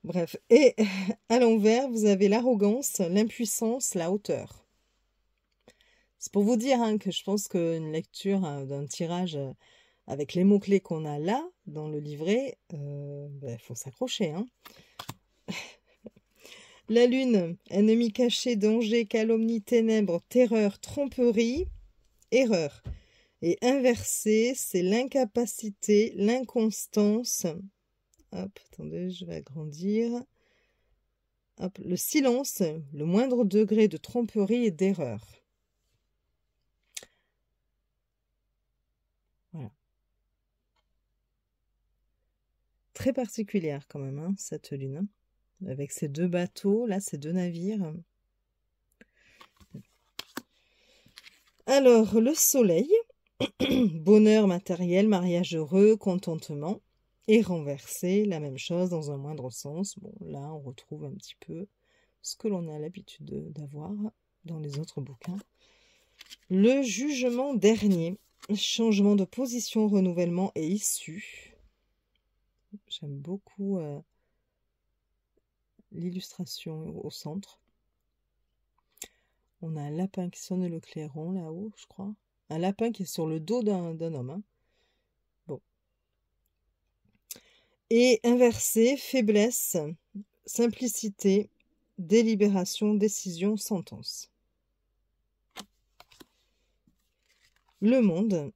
Speaker 1: Bref, et à l'envers, vous avez l'arrogance, l'impuissance, la hauteur. C'est pour vous dire hein, que je pense qu'une lecture d'un tirage avec les mots-clés qu'on a là, dans le livret, faut s'accrocher. Hein. La lune, ennemi caché, danger, calomnie, ténèbres, terreur, tromperie, erreur. Et inversé, c'est l'incapacité, l'inconstance. Hop, attendez, je vais agrandir. Hop, le silence, le moindre degré de tromperie et d'erreur. Voilà. Très particulière quand même, hein, cette lune. Avec ces deux bateaux, là, ces deux navires. Alors, le soleil, bonheur matériel, mariage heureux, contentement. Et renversé, la même chose dans un moindre sens. Bon, là, on retrouve un petit peu ce que l'on a l'habitude d'avoir dans les autres bouquins. Le jugement dernier, changement de position, renouvellement et issue. J'aime beaucoup l'illustration au centre. On a un lapin qui sonne le clairon là-haut, je crois. Un lapin qui est sur le dos d'un homme. Hein. Bon. Et inversé, faiblesse, simplicité, délibération, décision, sentence. Le monde.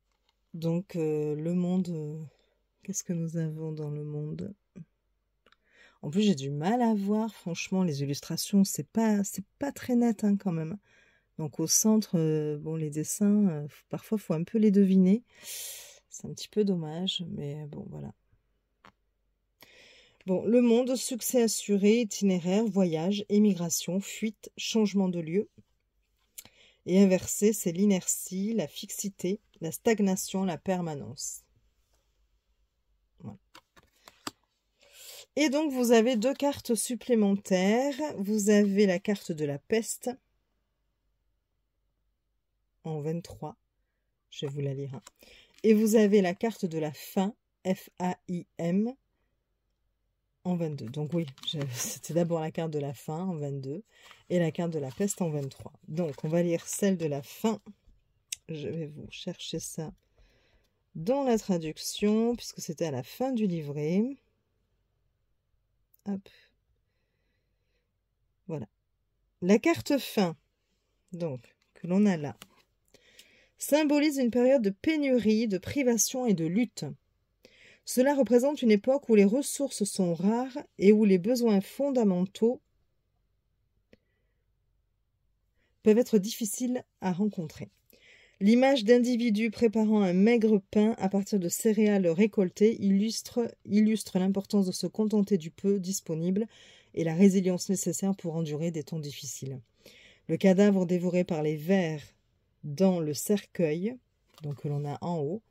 Speaker 1: Donc, le monde, qu'est-ce que nous avons dans le monde? En plus, j'ai du mal à voir, franchement, les illustrations, c'est pas très net hein, quand même. Donc au centre, bon, les dessins, parfois, il faut un peu les deviner. C'est un petit peu dommage, mais bon, voilà. Bon, le monde, succès assuré, itinéraire, voyage, émigration, fuite, changement de lieu. Et inversé, c'est l'inertie, la fixité, la stagnation, la permanence. Voilà. Et donc, vous avez deux cartes supplémentaires. Vous avez la carte de la peste en 23. Je vais vous la lire. Hein. Et vous avez la carte de la faim, F-A-I-M, en 22. Donc oui, c'était d'abord la carte de la faim en 22 et la carte de la peste en 23. Donc, on va lire celle de la faim. Je vais vous chercher ça dans la traduction, puisque c'était à la fin du livret. Hop. Voilà. La carte faim, donc, que l'on a là, symbolise une période de pénurie, de privation et de lutte. Cela représente une époque où les ressources sont rares et où les besoins fondamentaux peuvent être difficiles à rencontrer. L'image d'individus préparant un maigre pain à partir de céréales récoltées illustre l'importance de se contenter du peu disponible et la résilience nécessaire pour endurer des temps difficiles. Le cadavre dévoré par les vers dans le cercueil, donc que l'on a en haut,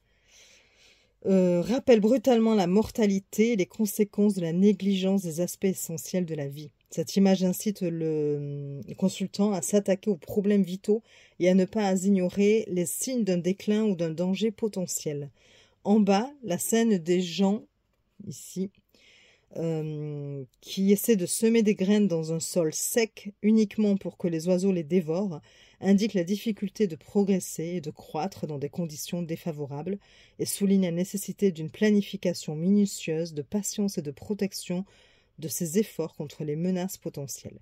Speaker 1: rappelle brutalement la mortalité et les conséquences de la négligence des aspects essentiels de la vie. Cette image incite le consultant à s'attaquer aux problèmes vitaux et à ne pas ignorer les signes d'un déclin ou d'un danger potentiel. En bas, la scène des gens, ici, qui essaient de semer des graines dans un sol sec uniquement pour que les oiseaux les dévorent, indique la difficulté de progresser et de croître dans des conditions défavorables et souligne la nécessité d'une planification minutieuse, de patience et de protection de ces efforts contre les menaces potentielles.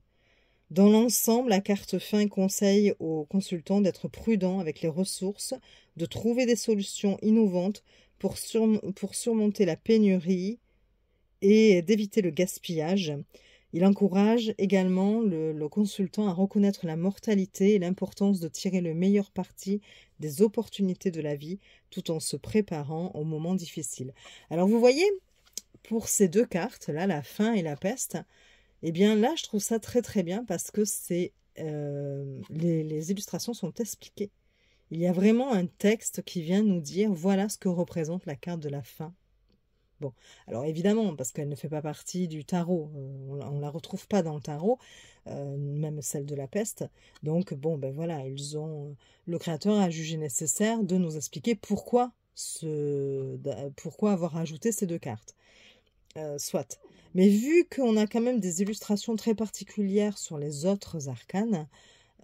Speaker 1: Dans l'ensemble, la carte fin conseille aux consultants d'être prudents avec les ressources, de trouver des solutions innovantes pour surmonter la pénurie et d'éviter le gaspillage. Il encourage également le consultant à reconnaître la mortalité et l'importance de tirer le meilleur parti des opportunités de la vie tout en se préparant aux moments difficiles. Alors vous voyez, pour ces deux cartes, là, la faim et la peste, eh bien là, je trouve ça très très bien parce que les illustrations sont expliquées. Il y a vraiment un texte qui vient nous dire, voilà ce que représente la carte de la faim. Bon, alors évidemment, parce qu'elle ne fait pas partie du tarot, on ne la retrouve pas dans le tarot, même celle de la peste. Donc bon, ben voilà, le créateur a jugé nécessaire de nous expliquer pourquoi avoir ajouté ces deux cartes. Soit. Mais vu qu'on a quand même des illustrations très particulières sur les autres arcanes,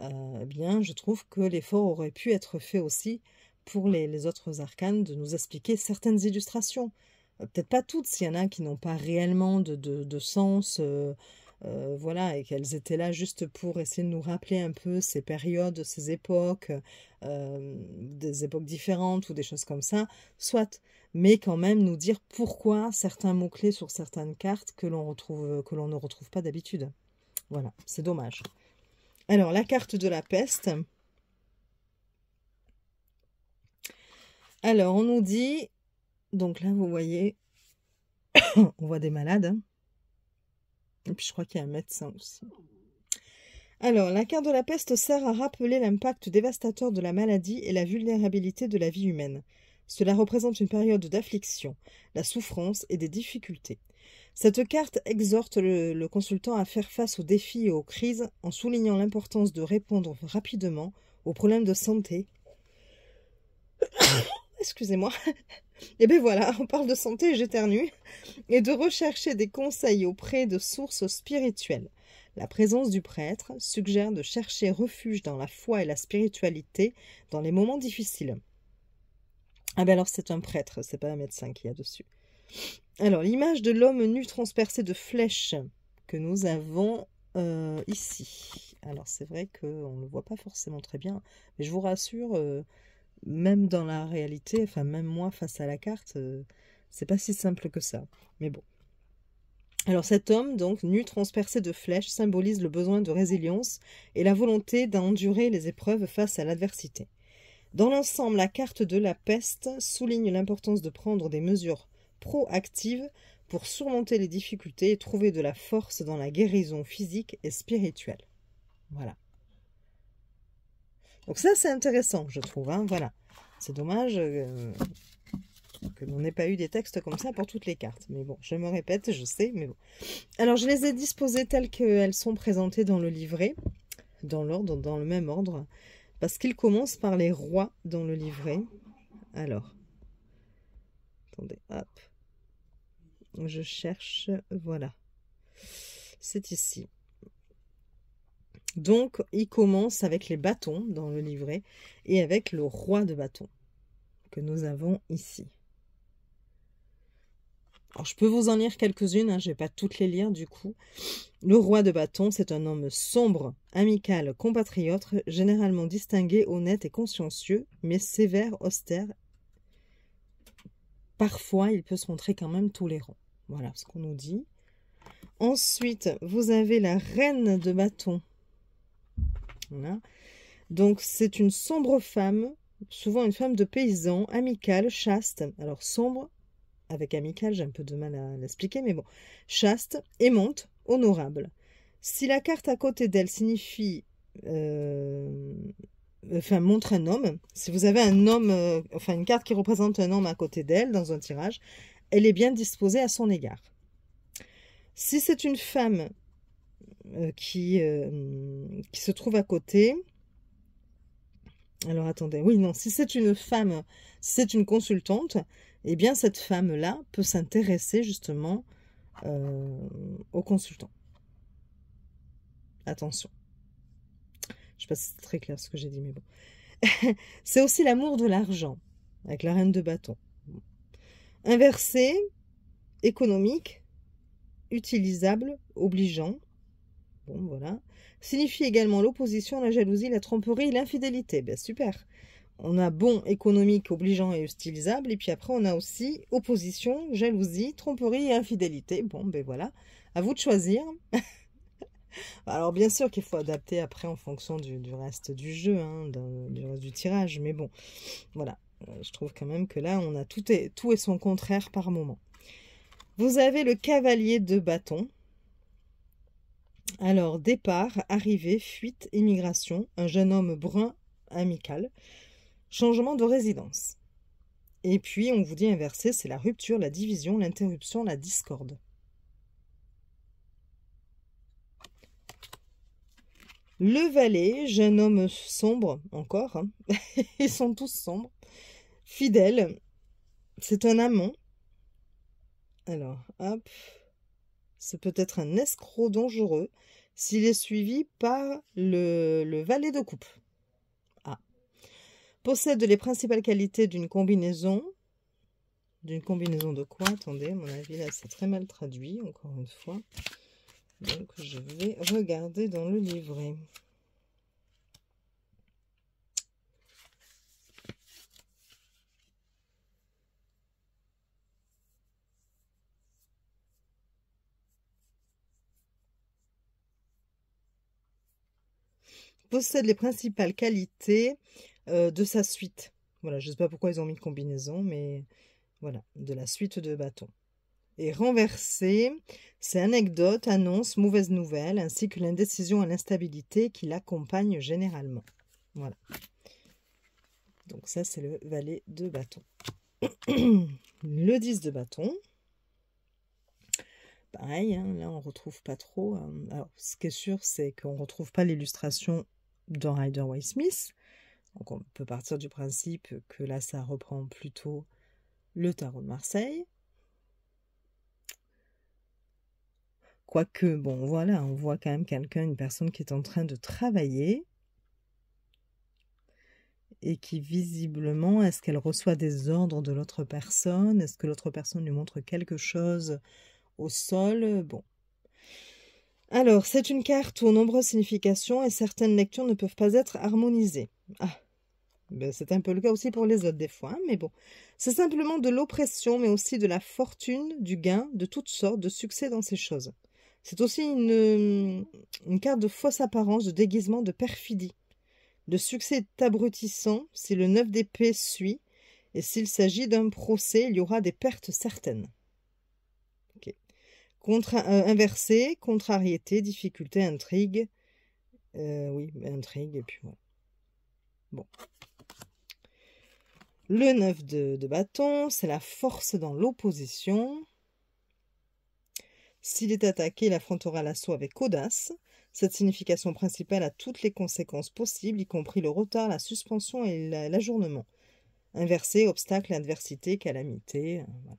Speaker 1: eh bien, je trouve que l'effort aurait pu être fait aussi pour les autres arcanes de nous expliquer certaines illustrations. Peut-être pas toutes, s'il y en a qui n'ont pas réellement de sens, voilà, et qu'elles étaient là juste pour essayer de nous rappeler un peu ces périodes, ces époques, des époques différentes ou des choses comme ça, soit, mais quand même nous dire pourquoi certains mots-clés sur certaines cartes que l'on ne retrouve pas d'habitude. Voilà, c'est dommage. Alors, la carte de la peste. Alors, on nous dit... Donc là, vous voyez, on voit des malades. Hein. Et puis, je crois qu'il y a un médecin aussi. Alors, la carte de la peste sert à rappeler l'impact dévastateur de la maladie et la vulnérabilité de la vie humaine. Cela représente une période d'affliction, la souffrance et des difficultés. Cette carte exhorte le consultant à faire face aux défis et aux crises en soulignant l'importance de répondre rapidement aux problèmes de santé. Excusez-moi. Et bien voilà, on parle de santé, j'éternue, et de rechercher des conseils auprès de sources spirituelles. La présence du prêtre suggère de chercher refuge dans la foi et la spiritualité dans les moments difficiles. Ah ben alors c'est un prêtre, c'est pas un médecin qui a dessus. Alors l'image de l'homme nu transpercé de flèches que nous avons ici. Alors c'est vrai qu'on ne le voit pas forcément très bien, mais je vous rassure... même dans la réalité, enfin même moi face à la carte, c'est pas si simple que ça. Mais bon. Alors cet homme, donc, nu transpercé de flèches, symbolise le besoin de résilience et la volonté d'endurer les épreuves face à l'adversité. Dans l'ensemble, la carte de la peste souligne l'importance de prendre des mesures proactives pour surmonter les difficultés et trouver de la force dans la guérison physique et spirituelle. Voilà. Donc ça, c'est intéressant, je trouve. Hein, voilà. C'est dommage que l'on n'ait pas eu des textes comme ça pour toutes les cartes. Mais bon, je me répète, je sais, mais bon. Alors, je les ai disposées telles qu'elles sont présentées dans le livret, dans l'ordre, dans le même ordre, parce qu'ils commencent par les rois dans le livret. Alors, attendez, hop. Je cherche, voilà. C'est ici. Donc, il commence avec les bâtons dans le livret et avec le roi de bâtons que nous avons ici. Alors, je peux vous en lire quelques-unes, hein, je ne vais pas toutes les lire du coup. Le roi de bâtons, c'est un homme sombre, amical, compatriote, généralement distingué, honnête et consciencieux, mais sévère, austère. Parfois, il peut se montrer quand même tolérant. Voilà ce qu'on nous dit. Ensuite, vous avez la reine de bâtons. Voilà. Donc, c'est une sombre femme, souvent une femme de paysan, amicale, chaste. Alors, sombre, avec amicale, j'ai un peu de mal à l'expliquer, mais bon. Chaste, aimante, honorable. Si la carte à côté d'elle signifie... montre un homme, si vous avez un homme, une carte qui représente un homme à côté d'elle dans un tirage, elle est bien disposée à son égard. Si c'est une femme... qui se trouve à côté. Alors attendez, oui, non, si c'est une femme, si c'est une consultante, eh bien cette femme-là peut s'intéresser justement au consultant. Attention. Je sais pas si c'est très clair ce que j'ai dit, mais bon. C'est aussi l'amour de l'argent, avec la reine de bâton. Inversé, économique, utilisable, obligeant. Bon, voilà. Signifie également l'opposition, la jalousie, la tromperie, l'infidélité. Ben, super. On a bon, économique, obligeant et utilisable. Et puis après, on a aussi opposition, jalousie, tromperie et infidélité. Bon, ben voilà. À vous de choisir. Alors, bien sûr qu'il faut adapter après en fonction du reste du jeu, hein, du reste du tirage. Mais bon, voilà. Je trouve quand même que là, on a tout et son contraire par moment. Vous avez le cavalier de bâton. Alors, départ, arrivée, fuite, immigration, un jeune homme brun, amical, changement de résidence. Et puis, on vous dit inversé, c'est la rupture, la division, l'interruption, la discorde. Le valet, jeune homme sombre, encore, hein. Ils sont tous sombres. Fidèle, c'est un amant. Alors, hop, c'est peut-être un escroc dangereux s'il est suivi par le valet de coupe. Ah. Possède les principales qualités d'une combinaison. D'une combinaison de quoi? Attendez, à mon avis, là, c'est très mal traduit, encore une fois. Donc, je vais regarder dans le livret. Possède les principales qualités de sa suite. Voilà, je ne sais pas pourquoi ils ont mis combinaison, mais voilà, de la suite de bâtons. Et renversé, c'est anecdote, annonce, mauvaise nouvelle, ainsi que l'indécision et l'instabilité qui l'accompagnent généralement. Voilà. Donc ça, c'est le valet de bâton. Le 10 de bâton. Pareil, hein, là, on ne retrouve pas trop. Alors, ce qui est sûr, c'est qu'on ne retrouve pas l'illustration dans Rider-Waite Smith. Donc, on peut partir du principe que là, ça reprend plutôt le tarot de Marseille. Quoique, bon, voilà, on voit quand même quelqu'un, une personne qui est en train de travailler et qui, visiblement, est-ce qu'elle reçoit des ordres de l'autre personne? Est-ce que l'autre personne lui montre quelque chose au sol? Bon. Alors, c'est une carte aux nombreuses significations et certaines lectures ne peuvent pas être harmonisées. Ah, ben, c'est un peu le cas aussi pour les autres des fois, hein, mais bon. C'est simplement de l'oppression, mais aussi de la fortune, du gain, de toutes sortes, de succès dans ces choses. C'est aussi une carte de fausse apparence, de déguisement, de perfidie. Le succès est abrutissant si le 9 d'épée suit, et s'il s'agit d'un procès, il y aura des pertes certaines. Okay. Inversé, contrariété, difficulté, intrigue. Oui, intrigue, et puis voilà. Bon. Le 9 de bâton, c'est la force dans l'opposition. S'il est attaqué, il affrontera l'assaut avec audace. Cette signification principale a toutes les conséquences possibles, y compris le retard, la suspension et l'ajournement. Inversé, obstacle, adversité, calamité. Voilà.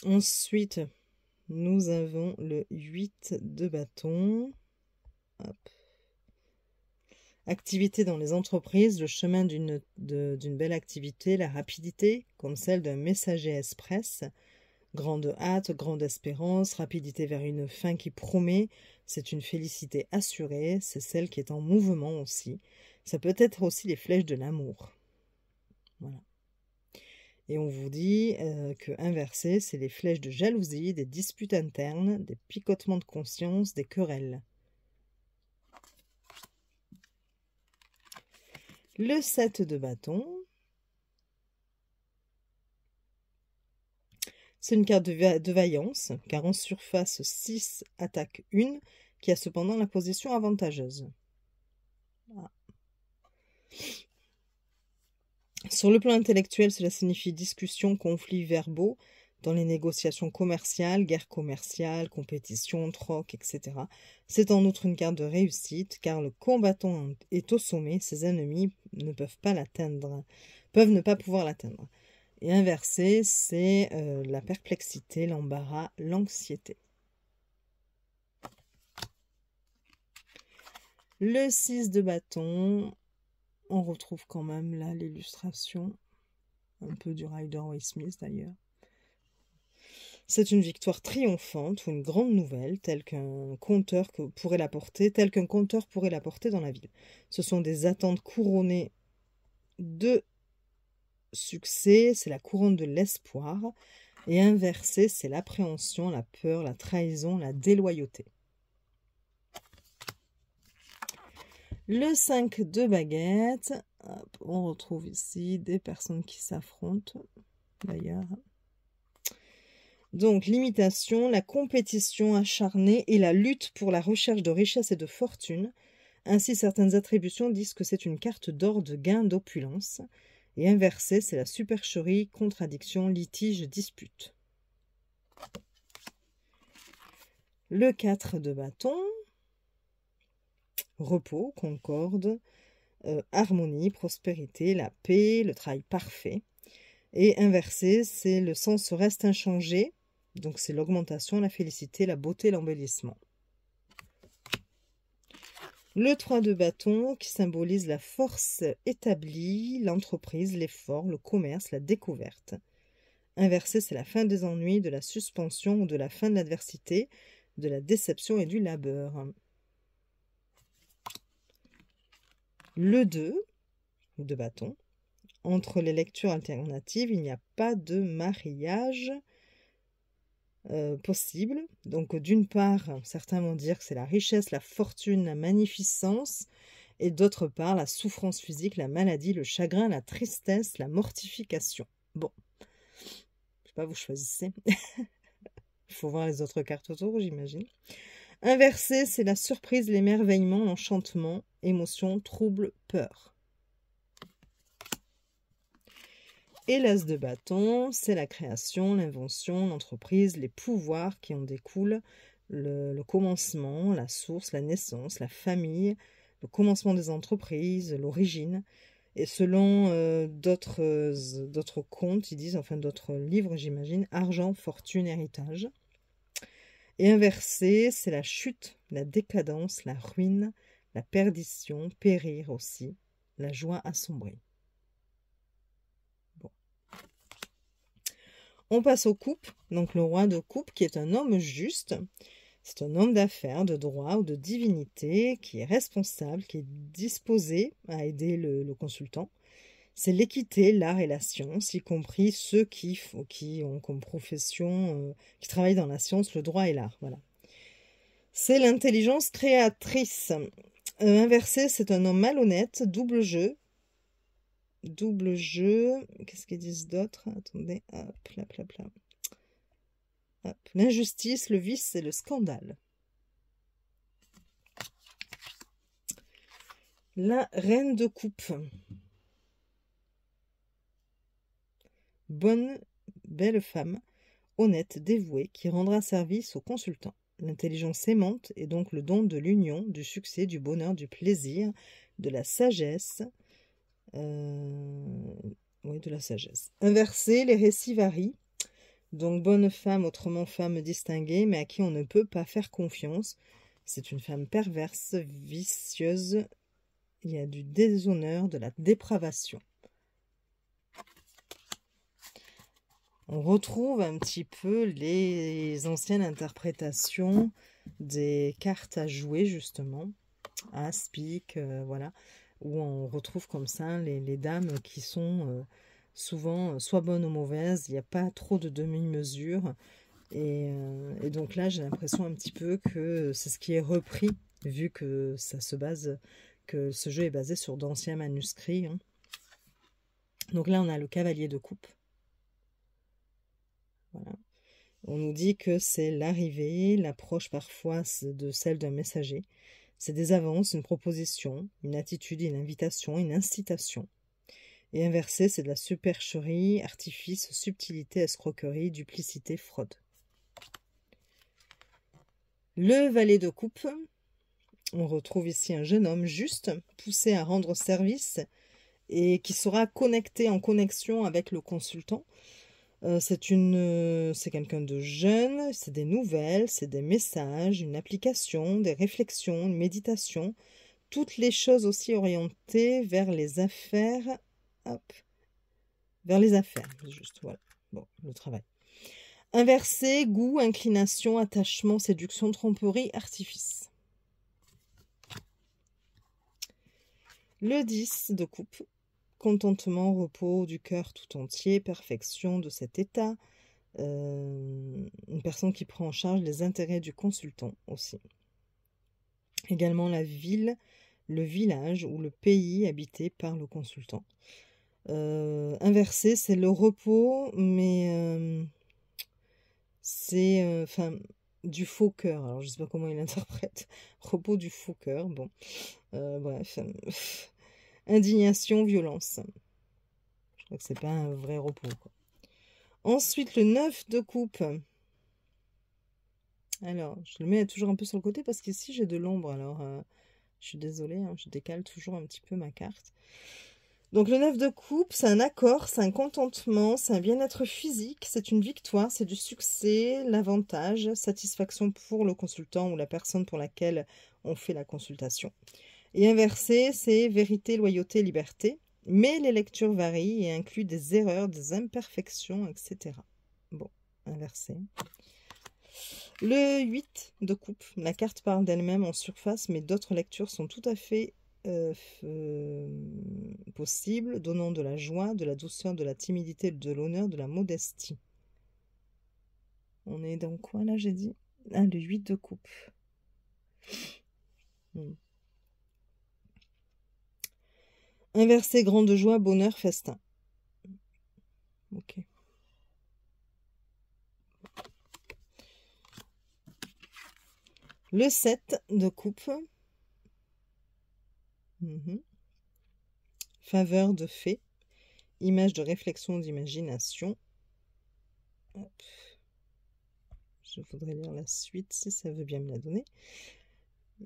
Speaker 1: Ensuite, nous avons le 8 de bâton. Hop. Activité dans les entreprises, le chemin d'une belle activité, la rapidité, comme celle d'un messager express. Grande hâte, grande espérance, rapidité vers une fin qui promet, c'est une félicité assurée, c'est celle qui est en mouvement aussi. Ça peut être aussi les flèches de l'amour. Voilà. Et on vous dit que inversé, c'est les flèches de jalousie, des disputes internes, des picotements de conscience, des querelles. Le 7 de bâton. C'est une carte de vaillance, car en surface 6 attaque 1, qui a cependant la position avantageuse. Ah. Sur le plan intellectuel, cela signifie discussion, conflits verbaux, dans les négociations commerciales, guerre commerciale, compétition, troc, etc. C'est en outre une carte de réussite, car le combattant est au sommet, ses ennemis ne peuvent pas l'atteindre, peuvent ne pas pouvoir l'atteindre. Et inversé, c'est la perplexité, l'embarras, l'anxiété. Le 6 de bâton, on retrouve quand même là l'illustration, un peu du Rider-Waite-Smith d'ailleurs. C'est une victoire triomphante ou une grande nouvelle, telle qu'un conteur pourrait l'apporter dans la ville. Ce sont des attentes couronnées de succès, c'est la couronne de l'espoir, et inversé, c'est l'appréhension, la peur, la trahison, la déloyauté. Le 5 de baguette, on retrouve ici des personnes qui s'affrontent, d'ailleurs. Donc, l'imitation, la compétition acharnée et la lutte pour la recherche de richesse et de fortune. Ainsi, certaines attributions disent que c'est une carte d'or de gain, d'opulence. Et inversé, c'est la supercherie, contradiction, litige, dispute. Le 4 de bâton, repos, concorde, harmonie, prospérité, la paix, le travail parfait. Et inversé, c'est le sens reste inchangé. Donc c'est l'augmentation, la félicité, la beauté, l'embellissement. Le 3 de bâton qui symbolise la force établie, l'entreprise, l'effort, le commerce, la découverte. Inversé, c'est la fin des ennuis, de la suspension ou de la fin de l'adversité, de la déception et du labeur. Le 2 de bâton. Entre les lectures alternatives, il n'y a pas de mariage possible. Donc d'une part, certains vont dire que c'est la richesse, la fortune, la magnificence, et d'autre part, la souffrance physique, la maladie, le chagrin, la tristesse, la mortification. Bon, je sais pas, vous choisissez. Il faut voir les autres cartes autour, j'imagine. Inversé, c'est la surprise, l'émerveillement, l'enchantement, émotion, trouble, peur. Et l'as de bâton, c'est la création, l'invention, l'entreprise, les pouvoirs qui en découlent, le commencement, la source, la naissance, la famille, le commencement des entreprises, l'origine. Et selon d'autres contes, ils disent, enfin d'autres livres, j'imagine, argent, fortune, héritage. Et inversé, c'est la chute, la décadence, la ruine, la perdition, périr aussi, la joie assombrie. On passe aux coupes, donc le roi de coupe qui est un homme juste, c'est un homme d'affaires, de droit ou de divinité qui est responsable, qui est disposé à aider le consultant. C'est l'équité, l'art et la science, y compris ceux qui ont comme profession, qui travaillent dans la science, le droit et l'art. Voilà. C'est l'intelligence créatrice. Inversé, c'est un homme malhonnête, double jeu. Double jeu, qu'est-ce qu'ils disent d'autre? Attendez, hop. L'injustice, le vice et le scandale. La reine de coupe. Bonne, belle femme, honnête, dévouée, qui rendra service au consultant. L'intelligence aimante est donc le don de l'union, du succès, du bonheur, du plaisir, de la sagesse. Oui, de la sagesse. Inversé, les récits varient. Donc, bonne femme, autrement femme distinguée, mais à qui on ne peut pas faire confiance. C'est une femme perverse, vicieuse. Il y a du déshonneur, de la dépravation. On retrouve un petit peu les anciennes interprétations des cartes à jouer, justement. As, pique, voilà. Où on retrouve comme ça les dames qui sont souvent soit bonnes ou mauvaises. Il n'y a pas trop de demi-mesure. Et donc là, j'ai l'impression un petit peu que c'est ce qui est repris, vu que que ce jeu est basé sur d'anciens manuscrits. Hein. Donc là, on a le cavalier de coupe. Voilà. On nous dit que c'est l'arrivée, l'approche parfois de celle d'un messager. C'est des avances, une proposition, une attitude, une invitation, une incitation. Et inversé, c'est de la supercherie, artifice, subtilité, escroquerie, duplicité, fraude. Le valet de coupe, on retrouve ici un jeune homme juste, poussé à rendre service et qui sera connecté en connexion avec le consultant. C'est quelqu'un de jeune, c'est des nouvelles, c'est des messages, une application, des réflexions, une méditation, toutes les choses aussi orientées vers les affaires. Hop, vers les affaires, juste, voilà. Bon, le travail. Inversé, goût, inclination, attachement, séduction, tromperie, artifice. Le 10 de coupe, contentement, repos du cœur tout entier, perfection de cet état. Une personne qui prend en charge les intérêts du consultant aussi. Également la ville, le village ou le pays habité par le consultant. Inversé, c'est le repos, mais c'est du faux cœur. Alors, je ne sais pas comment il l'interprète. Repos du faux cœur, bon. Bref. Indignation, violence. Je crois que c'est pas un vrai repos, quoi. Ensuite, le 9 de coupe. Alors, je le mets toujours un peu sur le côté parce qu'ici, j'ai de l'ombre. Alors, je suis désolée, hein, je décale toujours un petit peu ma carte. Donc, le 9 de coupe, c'est un accord, c'est un contentement, c'est un bien-être physique, c'est une victoire, c'est du succès, l'avantage, satisfaction pour le consultant ou la personne pour laquelle on fait la consultation. Et inversé, c'est vérité, loyauté, liberté. Mais les lectures varient et incluent des erreurs, des imperfections, etc. Bon, inversé. Le 8 de coupe, la carte parle d'elle-même en surface, mais d'autres lectures sont tout à fait possibles, donnant de la joie, de la douceur, de la timidité, de l'honneur, de la modestie. On est dans quoi là, j'ai dit? Ah, le 8 de coupe. Inversé, grande joie, bonheur, festin. Ok. Le 7 de coupe. Faveur de fée. Image de réflexion, d'imagination. Je voudrais lire la suite si ça veut bien me la donner.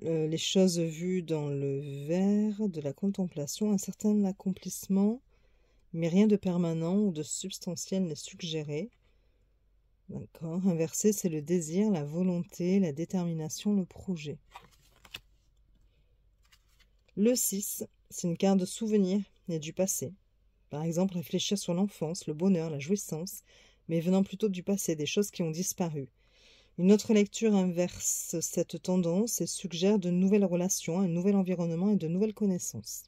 Speaker 1: Les choses vues dans le verre, de la contemplation, un certain accomplissement, mais rien de permanent ou de substantiel n'est suggéré. D'accord. Inversé, c'est le désir, la volonté, la détermination, le projet. Le 6, c'est une carte de souvenir et du passé. Par exemple, réfléchir sur l'enfance, le bonheur, la jouissance, mais venant plutôt du passé, des choses qui ont disparu. Une autre lecture inverse cette tendance et suggère de nouvelles relations, un nouvel environnement et de nouvelles connaissances.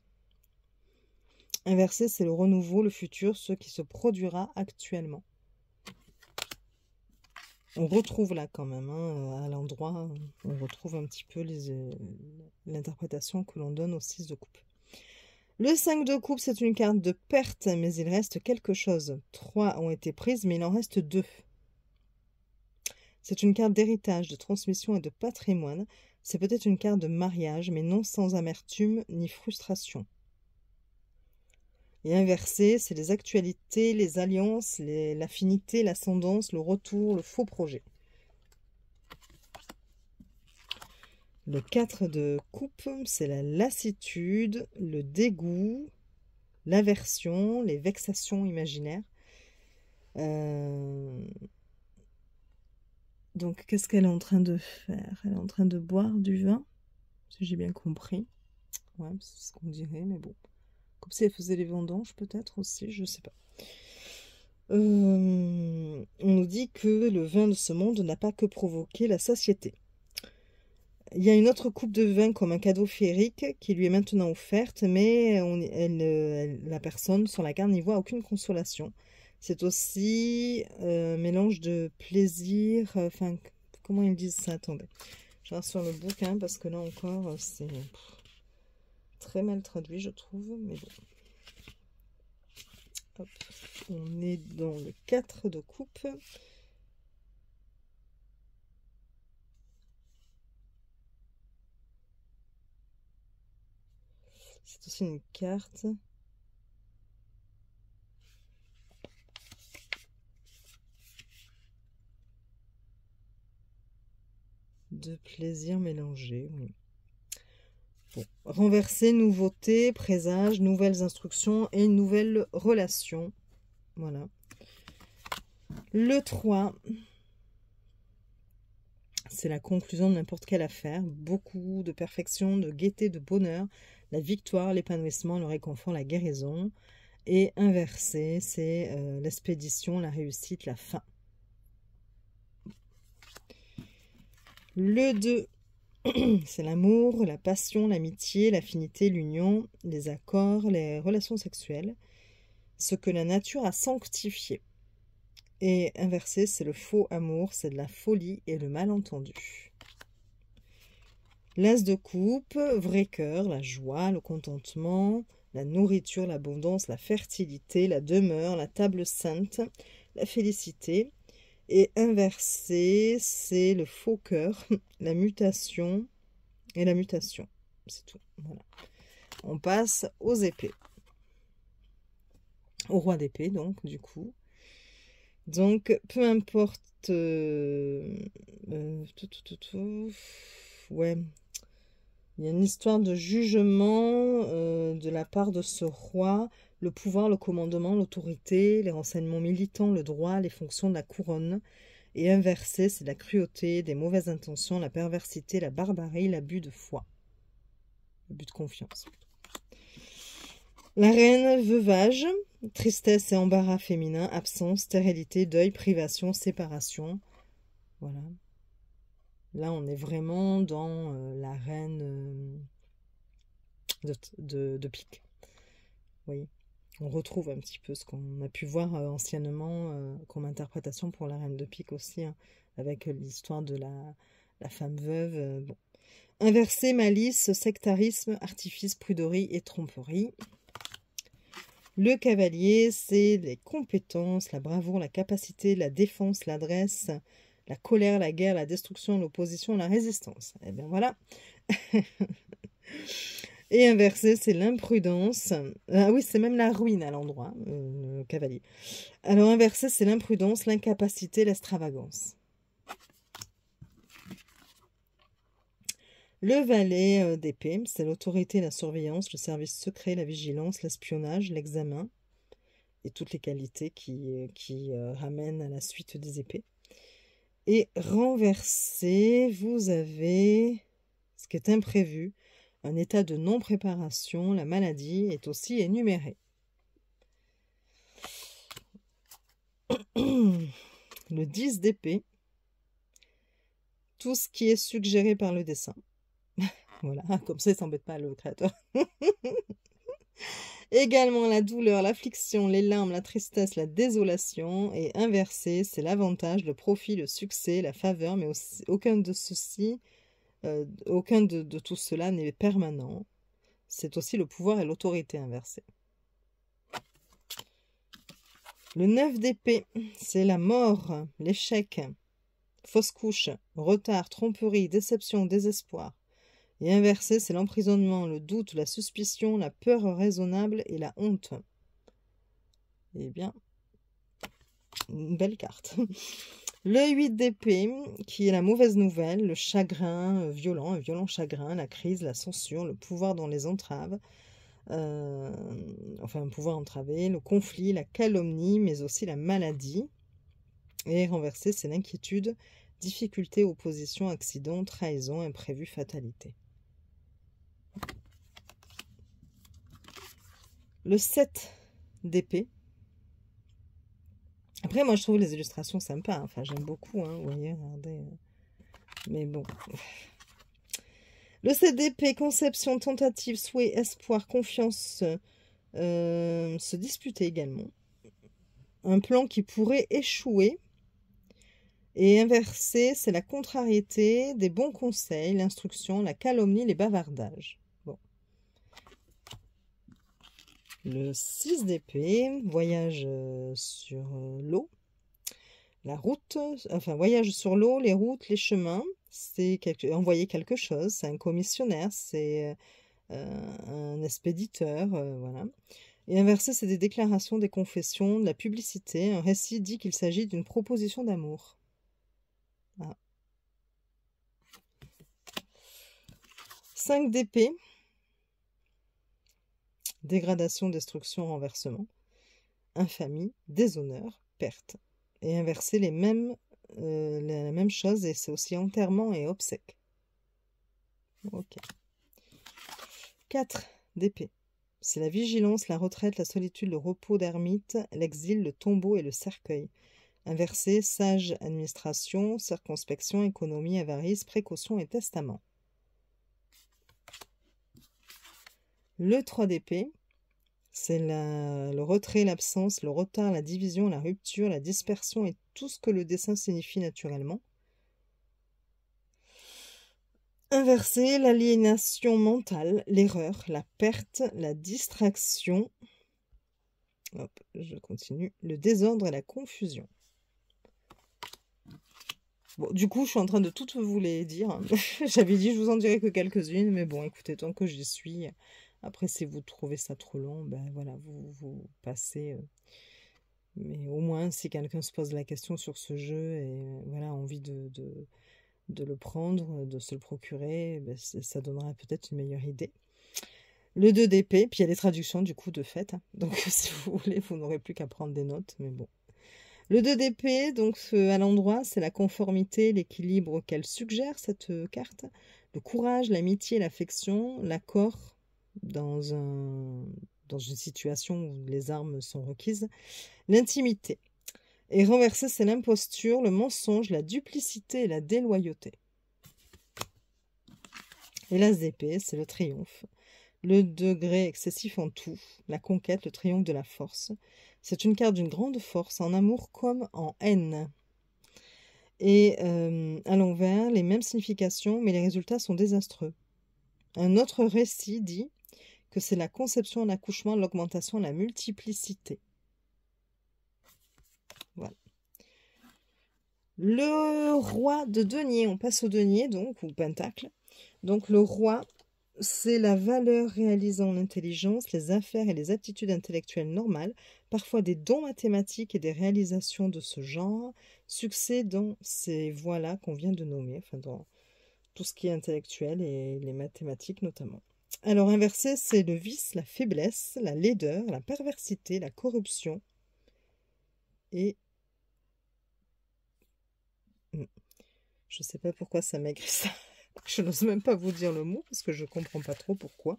Speaker 1: Inversé, c'est le renouveau, le futur, ce qui se produira actuellement. On retrouve là quand même, hein, à l'endroit, on retrouve un petit peu l'interprétation que l'on donne au 6 de coupe. Le 5 de coupe, c'est une carte de perte, mais il reste quelque chose. 3 ont été prises, mais il en reste 2. C'est une carte d'héritage, de transmission et de patrimoine. C'est peut-être une carte de mariage, mais non sans amertume ni frustration. Et inversé, c'est les actualités, les alliances, l'affinité, l'ascendance, le retour, le faux projet. Le 4 de coupe, c'est la lassitude, le dégoût, l'aversion, les vexations imaginaires. Donc, qu'est-ce qu'elle est en train de faire? Elle est en train de boire du vin, si j'ai bien compris. Ouais, c'est ce qu'on dirait, mais bon. Comme si elle faisait les vendanges, peut-être aussi, je sais pas. On nous dit que le vin de ce monde n'a pas que provoqué la satiété. Il y a une autre coupe de vin comme un cadeau féerique qui lui est maintenant offerte, mais la personne sur la carte n'y voit aucune consolation. C'est aussi un mélange de plaisir, enfin, comment ils disent ça? Attendez, je regarde sur le bouquin parce que là encore, c'est très mal traduit, je trouve, mais bon. Hop. On est dans le 4 de coupe. C'est aussi une carte De plaisir mélangé, oui. Bon. Renverser, nouveauté, présage, nouvelles instructions et nouvelles relations. Voilà. Le 3, c'est la conclusion de n'importe quelle affaire. Beaucoup de perfection, de gaieté, de bonheur, la victoire, l'épanouissement, le réconfort, la guérison. Et inversé, c'est l'expédition, la réussite, la fin. Le 2, c'est l'amour, la passion, l'amitié, l'affinité, l'union, les accords, les relations sexuelles, ce que la nature a sanctifié. Et inversé, c'est le faux amour, c'est de la folie et le malentendu. L'as de coupe, vrai cœur, la joie, le contentement, la nourriture, l'abondance, la fertilité, la demeure, la table sainte, la félicité. Et inversé, c'est le faux cœur, la mutation et la mutation. C'est tout. Voilà. On passe aux épées. Au roi d'épée, donc, du coup. Donc, peu importe... ouais. Il y a une histoire de jugement de la part de ce roi. Le pouvoir, le commandement, l'autorité, les renseignements militants, le droit, les fonctions de la couronne. Et inversé, c'est la cruauté, des mauvaises intentions, la perversité, la barbarie, l'abus de foi. L'abus de confiance. La reine, veuvage, tristesse et embarras féminin, absence, stérilité, deuil, privation, séparation. Voilà. Là, on est vraiment dans la reine de pique. Vous voyez, on retrouve un petit peu ce qu'on a pu voir anciennement comme interprétation pour la reine de pique aussi, hein, avec l'histoire de la femme veuve. Bon. Inversé, malice, sectarisme, artifice, pruderie et tromperie. Le cavalier, c'est les compétences, la bravoure, la capacité, la défense, l'adresse, la colère, la guerre, la destruction, l'opposition, la résistance. Et bien voilà. Et inversé, c'est l'imprudence. Ah oui, c'est même la ruine à l'endroit, le cavalier. Alors inversé, c'est l'imprudence, l'incapacité, l'extravagance. Le valet d'épée, c'est l'autorité, la surveillance, le service secret, la vigilance, l'espionnage, l'examen et toutes les qualités qui ramènent à la suite des épées. Et renversé, vous avez ce qui est imprévu, un état de non-préparation, la maladie est aussi énumérée. Le 10 d'épée, tout ce qui est suggéré par le dessin. Voilà, comme ça, il ne s'embête pas le créateur. Également la douleur, l'affliction, les larmes, la tristesse, la désolation. Et inversé, c'est l'avantage, le profit, le succès, la faveur, mais aussi, aucun de ceci, aucun de tout cela n'est permanent. C'est aussi le pouvoir et l'autorité inversée. Le 9 d'épée, c'est la mort, l'échec, fausse couche, retard, tromperie, déception, désespoir. Et inversé, c'est l'emprisonnement, le doute, la suspicion, la peur raisonnable et la honte. Eh bien, une belle carte. Le 8 d'épée, qui est la mauvaise nouvelle, le chagrin violent, un violent chagrin, la crise, la censure, le pouvoir dans les entraves, enfin un pouvoir entravé, le conflit, la calomnie, mais aussi la maladie. Et renversé, c'est l'inquiétude, difficulté, opposition, accident, trahison, imprévu, fatalité. Le 7 d'épée. Après, moi, je trouve les illustrations sympas. Enfin, j'aime beaucoup. Hein, vous voyez, regardez. Mais bon. Le 7 d'épée, conception, tentative, souhait, espoir, confiance, se disputer également. Un plan qui pourrait échouer. Et inversé, c'est la contrariété, des bons conseils, l'instruction, la calomnie, les bavardages. Bon. Le 6 d'épée, voyage sur l'eau, la route, enfin voyage sur l'eau, les routes, les chemins, c'est envoyer quelque chose, c'est un commissionnaire, c'est un expéditeur, voilà. Et inversé, c'est des déclarations, des confessions, de la publicité. Un récit dit qu'il s'agit d'une proposition d'amour. Ah. 5 d'épée. Dégradation, destruction, renversement. Infamie, déshonneur, perte. Et inverser la même chose, et c'est aussi enterrement et obsèques. Ok. 4 d'épée. C'est la vigilance, la retraite, la solitude, le repos d'ermite, l'exil, le tombeau et le cercueil. Inversé, sage, administration, circonspection, économie, avarice, précaution et testament. Le 3 d'épée, c'est le retrait, l'absence, le retard, la division, la rupture, la dispersion et tout ce que le dessin signifie naturellement. Inversé, l'aliénation mentale, l'erreur, la perte, la distraction. Hop, je continue. Le désordre et la confusion. Bon, du coup, je suis en train de toutes vous les dire. Hein. J'avais dit, je vous en dirai que quelques-unes, mais bon, écoutez, tant que j'y suis. Après, si vous trouvez ça trop long, ben voilà, vous passez. Mais au moins, si quelqu'un se pose la question sur ce jeu et voilà, a envie de le prendre, de se le procurer, ben ça donnera peut-être une meilleure idée. Le 2 d'épée, puis il y a les traductions du coup de fait. Hein. Donc si vous voulez, vous n'aurez plus qu'à prendre des notes, mais bon. Le 2 d'épée, donc à l'endroit, c'est la conformité, l'équilibre qu'elle suggère, cette carte. Le courage, l'amitié, l'affection, l'accord dans une situation où les armes sont requises. L'intimité. Et renversé, c'est l'imposture, le mensonge, la duplicité et la déloyauté. Et l'as d'épée, c'est le triomphe. Le degré excessif en tout, la conquête, le triomphe de la force. C'est une carte d'une grande force, en amour comme en haine. Et à l'envers, les mêmes significations, mais les résultats sont désastreux. Un autre récit dit que c'est la conception, l'accouchement, l'augmentation, la multiplicité. Voilà. Le roi de denier, on passe au denier, donc, ou pentacle. Donc le roi, c'est la valeur réalisant l'intelligence, les affaires et les aptitudes intellectuelles normales, parfois des dons mathématiques et des réalisations de ce genre, succès dans ces voies-là qu'on vient de nommer, enfin dans tout ce qui est intellectuel et les mathématiques notamment. Alors inversé, c'est le vice, la faiblesse, la laideur, la perversité, la corruption et... Je ne sais pas pourquoi ça m'a écrit ça. Je n'ose même pas vous dire le mot parce que je ne comprends pas trop pourquoi.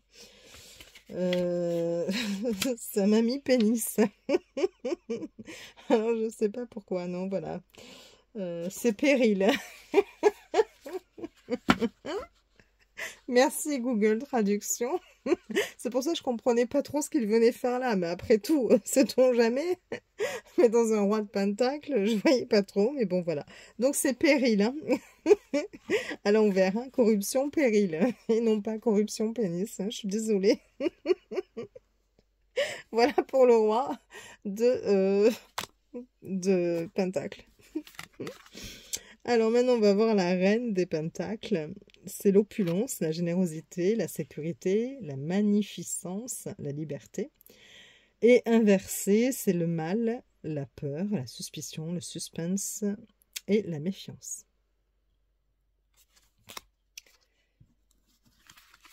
Speaker 1: Ça m'a mis pénis. Alors je ne sais pas pourquoi, non, voilà. C'est péril. Merci Google Traduction. C'est pour ça que je comprenais pas trop ce qu'il venait faire là. Mais après tout, sait-on jamais. Mais dans un roi de pentacle, je voyais pas trop. Mais bon, voilà. Donc c'est péril. Hein. À l'envers. Hein. Corruption, péril. Et non pas corruption, pénis. Hein. Je suis désolée. Voilà pour le roi de pentacle. Alors maintenant, on va voir la reine des pentacles. C'est l'opulence, la générosité, la sécurité, la magnificence, la liberté. Et inversé, c'est le mal, la peur, la suspicion, le suspense et la méfiance.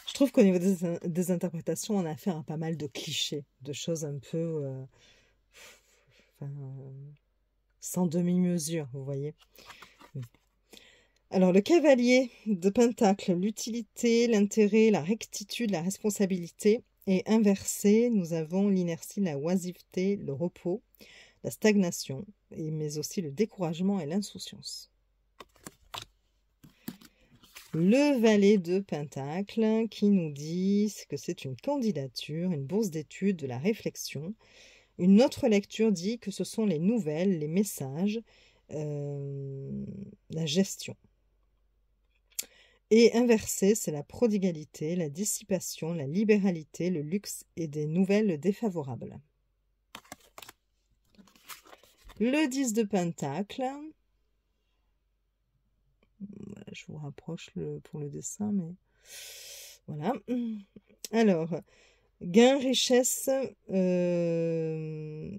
Speaker 1: Je trouve qu'au niveau des interprétations, on a affaire à pas mal de clichés, de choses un peu... sans demi-mesure, vous voyez. Alors, le cavalier de pentacle, l'utilité, l'intérêt, la rectitude, la responsabilité. Et inversé, nous avons l'inertie, la oisiveté, le repos, la stagnation, mais aussi le découragement et l'insouciance. Le valet de pentacle qui nous dit que c'est une candidature, une bourse d'études, de la réflexion. Une autre lecture dit que ce sont les nouvelles, les messages, la gestion. Et inversé, c'est la prodigalité, la dissipation, la libéralité, le luxe et des nouvelles défavorables. Le 10 de pentacle. Voilà, je vous rapproche pour le dessin, mais voilà. Alors, gain, richesse,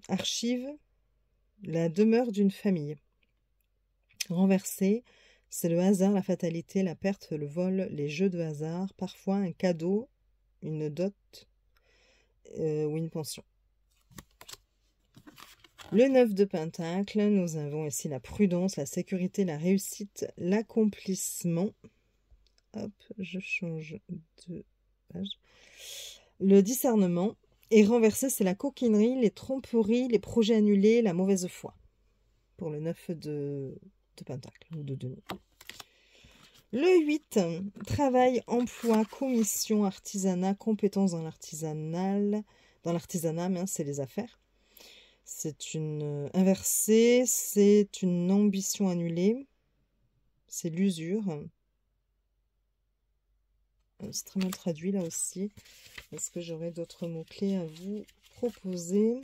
Speaker 1: archive, la demeure d'une famille. Renversé, C'est le hasard, la fatalité, la perte, le vol, les jeux de hasard, parfois un cadeau, une dot ou une pension. Le 9 de Pentacle, nous avons ici la prudence, la sécurité, la réussite, l'accomplissement. Hop, je change de page. Le discernement. Et renversé, c'est la coquinerie, les tromperies, les projets annulés, la mauvaise foi. Pour le 9 de Pentacle, ou de denier. Le 8, travail, emploi, commission, artisanat, compétences dans l'artisanat. Dans l'artisanat, c'est les affaires. C'est une inversée, c'est une ambition annulée. C'est l'usure. C'est très mal traduit là aussi. Est-ce que j'aurai d'autres mots-clés à vous proposer?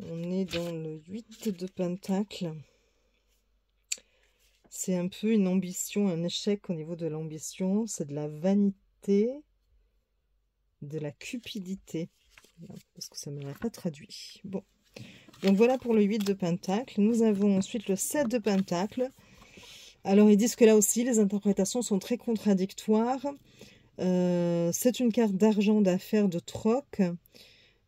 Speaker 1: On est dans le 8 de Pentacle. C'est un peu une ambition, un échec au niveau de l'ambition. C'est de la vanité, de la cupidité. Parce que ça ne m'a pas traduit. Bon. Donc voilà pour le 8 de Pentacle. Nous avons ensuite le 7 de Pentacle. Alors ils disent que là aussi les interprétations sont très contradictoires. C'est une carte d'argent, d'affaires, de troc.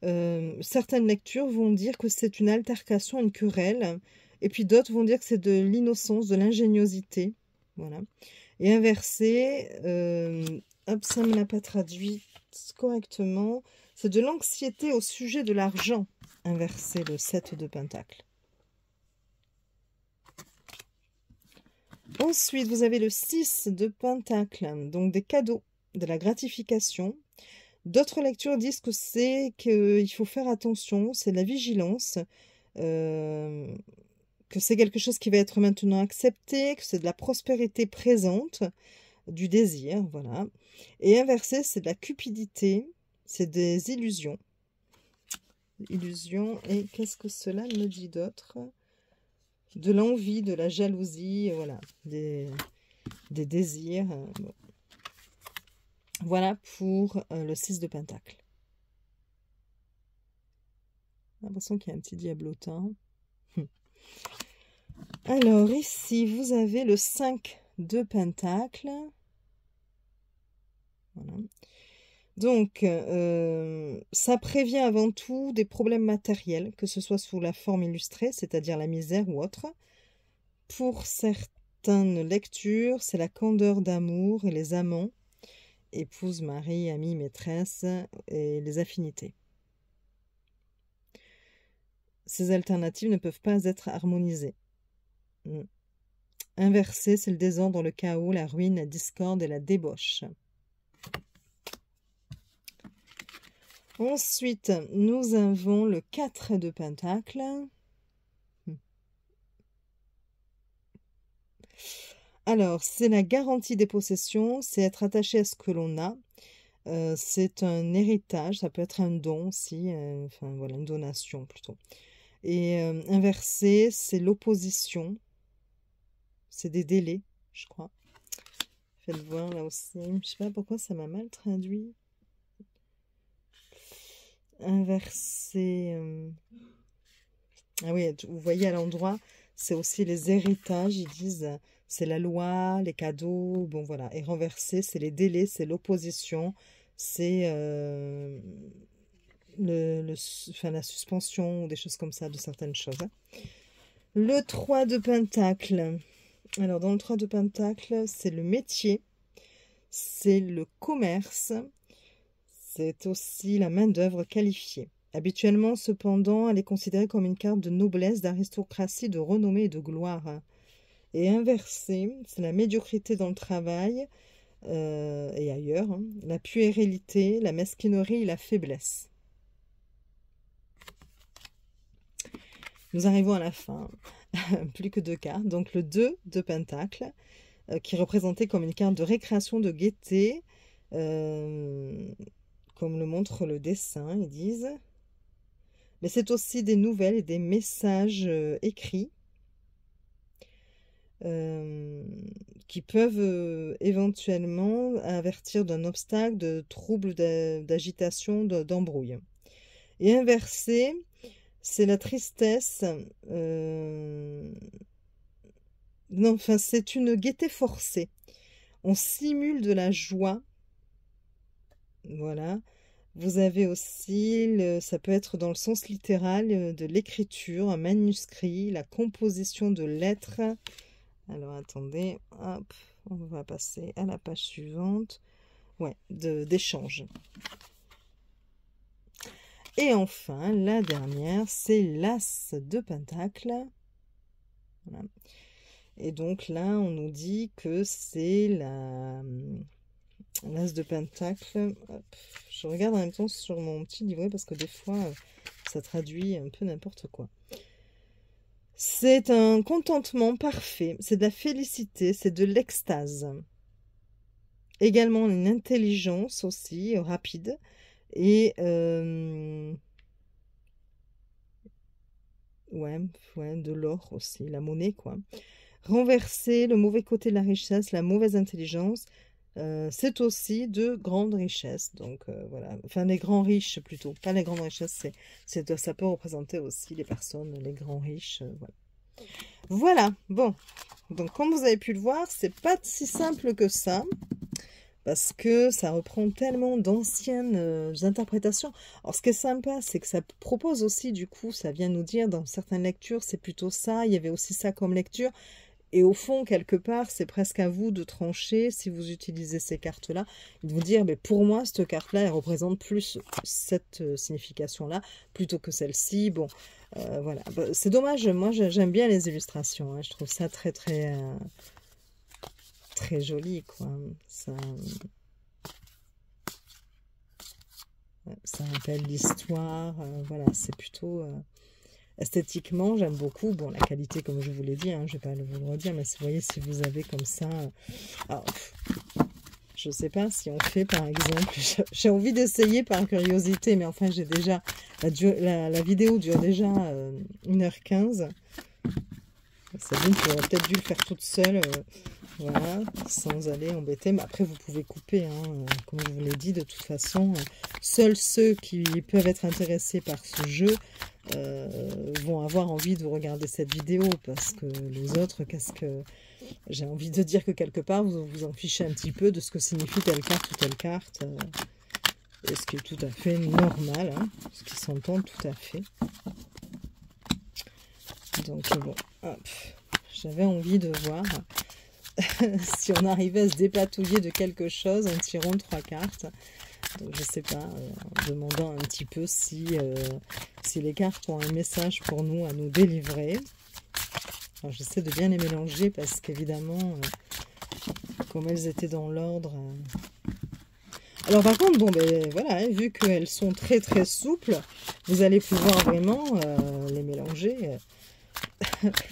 Speaker 1: Certaines lectures vont dire que c'est une altercation, une querelle. Et puis d'autres vont dire que c'est de l'innocence, de l'ingéniosité. Voilà. Et inversé, hop, ça ne me l'a pas traduit correctement. C'est de l'anxiété au sujet de l'argent. Inversé, le 7 de Pentacle. Ensuite, vous avez le 6 de Pentacle. Donc des cadeaux, de la gratification. D'autres lectures disent que c'est qu'il faut faire attention, c'est de la vigilance. Que c'est quelque chose qui va être maintenant accepté, que c'est de la prospérité présente, du désir, voilà. Et inversé, c'est de la cupidité, c'est des illusions. Illusions, et qu'est-ce que cela me dit d'autre? De l'envie, de la jalousie, voilà, des désirs. Bon. Voilà pour le 6 de Pentacle. J'ai l'impression qu'il y a un petit diablotin. Alors, ici, vous avez le 5 de Pentacle. Voilà. Donc, ça prévient avant tout des problèmes matériels, que ce soit sous la forme illustrée, c'est-à-dire la misère ou autre. Pour certaines lectures, c'est la candeur d'amour et les amants, épouse, mari, ami, maîtresse, et les affinités. Ces alternatives ne peuvent pas être harmonisées. Inversé, c'est le désordre, le chaos, la ruine, la discorde et la débauche. Ensuite, nous avons le 4 de Pentacle. Alors, c'est la garantie des possessions, c'est être attaché à ce que l'on a. C'est un héritage, ça peut être un don aussi, enfin voilà, une donation plutôt. Et inversé, c'est l'opposition. C'est des délais, je crois. Faites voir là aussi. Je sais pas pourquoi ça m'a mal traduit. Inversé. Ah oui, vous voyez à l'endroit, c'est aussi les héritages. Ils disent, c'est la loi, les cadeaux. Bon voilà. Et renversé, c'est les délais, c'est l'opposition. C'est la suspension ou des choses comme ça de certaines choses. Le 3 de Pentacle. Alors, dans le 3 de Pentacle, c'est le métier, c'est le commerce, c'est aussi la main-d'œuvre qualifiée. Habituellement, cependant, elle est considérée comme une carte de noblesse, d'aristocratie, de renommée et de gloire. Et inversée, c'est la médiocrité dans le travail et ailleurs, hein, la puérilité, la mesquinerie et la faiblesse. Nous arrivons à la fin. Plus que 2 cartes. Donc le 2 de Pentacle, qui est représenté comme une carte de récréation, de gaieté, comme le montre le dessin, ils disent. Mais c'est aussi des nouvelles et des messages écrits qui peuvent éventuellement avertir d'un obstacle, de troubles, d'agitation, d'embrouille. Et inversé, c'est la tristesse, Non, enfin, c'est une gaieté forcée. On simule de la joie. Voilà. Vous avez aussi, ça peut être dans le sens littéral, de l'écriture, un manuscrit, la composition de lettres. Alors, attendez, hop, on va passer à la page suivante. Ouais, d'échange. Et enfin, la dernière, c'est l'As de Pentacle. Voilà. Et donc là, on nous dit que c'est l'As de Pentacle. Hop. Je regarde en même temps sur mon petit livret parce que des fois, ça traduit un peu n'importe quoi. C'est un contentement parfait, c'est de la félicité, c'est de l'extase. Également une intelligence aussi, rapide. Et ouais, de l'or aussi, la monnaie, quoi. Renverser le mauvais côté de la richesse, la mauvaise intelligence, c'est aussi de grandes richesses. Donc voilà, enfin les grands riches plutôt, pas les grandes richesses, ça peut représenter aussi les personnes, les grands riches. Voilà. Voilà, bon, donc comme vous avez pu le voir, c'est pas si simple que ça. Parce que ça reprend tellement d'anciennes interprétations. Alors, ce qui est sympa, c'est que ça propose aussi, du coup, ça vient nous dire, dans certaines lectures, c'est plutôt ça, il y avait aussi ça comme lecture. Et au fond, quelque part, c'est presque à vous de trancher, si vous utilisez ces cartes-là, de vous dire, mais pour moi, cette carte-là, elle représente plus cette signification-là, plutôt que celle-ci. Bon, voilà. C'est dommage, moi, j'aime bien les illustrations, hein. Je trouve ça très, très... très joli, quoi. Ça rappelle l'histoire. Voilà, c'est plutôt... esthétiquement, j'aime beaucoup. Bon, la qualité, comme je vous l'ai dit, hein, je ne vais pas vous le redire, mais vous voyez, si vous avez comme ça... alors, je ne sais pas si on fait, par exemple... J'ai envie d'essayer par curiosité, mais enfin, j'ai déjà... La vidéo dure déjà 1h15. Sabine, tu aurais peut-être dû le faire toute seule... voilà, sans aller embêter. Mais après, vous pouvez couper, hein, comme je vous l'ai dit. De toute façon, seuls ceux qui peuvent être intéressés par ce jeu vont avoir envie de regarder cette vidéo. Parce que les autres, qu'est-ce que... J'ai envie de dire que quelque part, vous vous en fichez un petit peu de ce que signifie telle carte ou telle carte. Et ce qui est tout à fait normal, hein, ce qui s'entend tout à fait. Donc bon, hop, j'avais envie de voir... si on arrivait à se dépatouiller de quelque chose en tirant 3 cartes. Donc, je sais pas, en demandant un petit peu si les cartes ont un message pour nous à nous délivrer. Alors, j'essaie de bien les mélanger parce qu'évidemment, comme elles étaient dans l'ordre... Alors par contre, bon, ben voilà, hein, vu qu'elles sont très très souples, vous allez pouvoir vraiment les mélanger...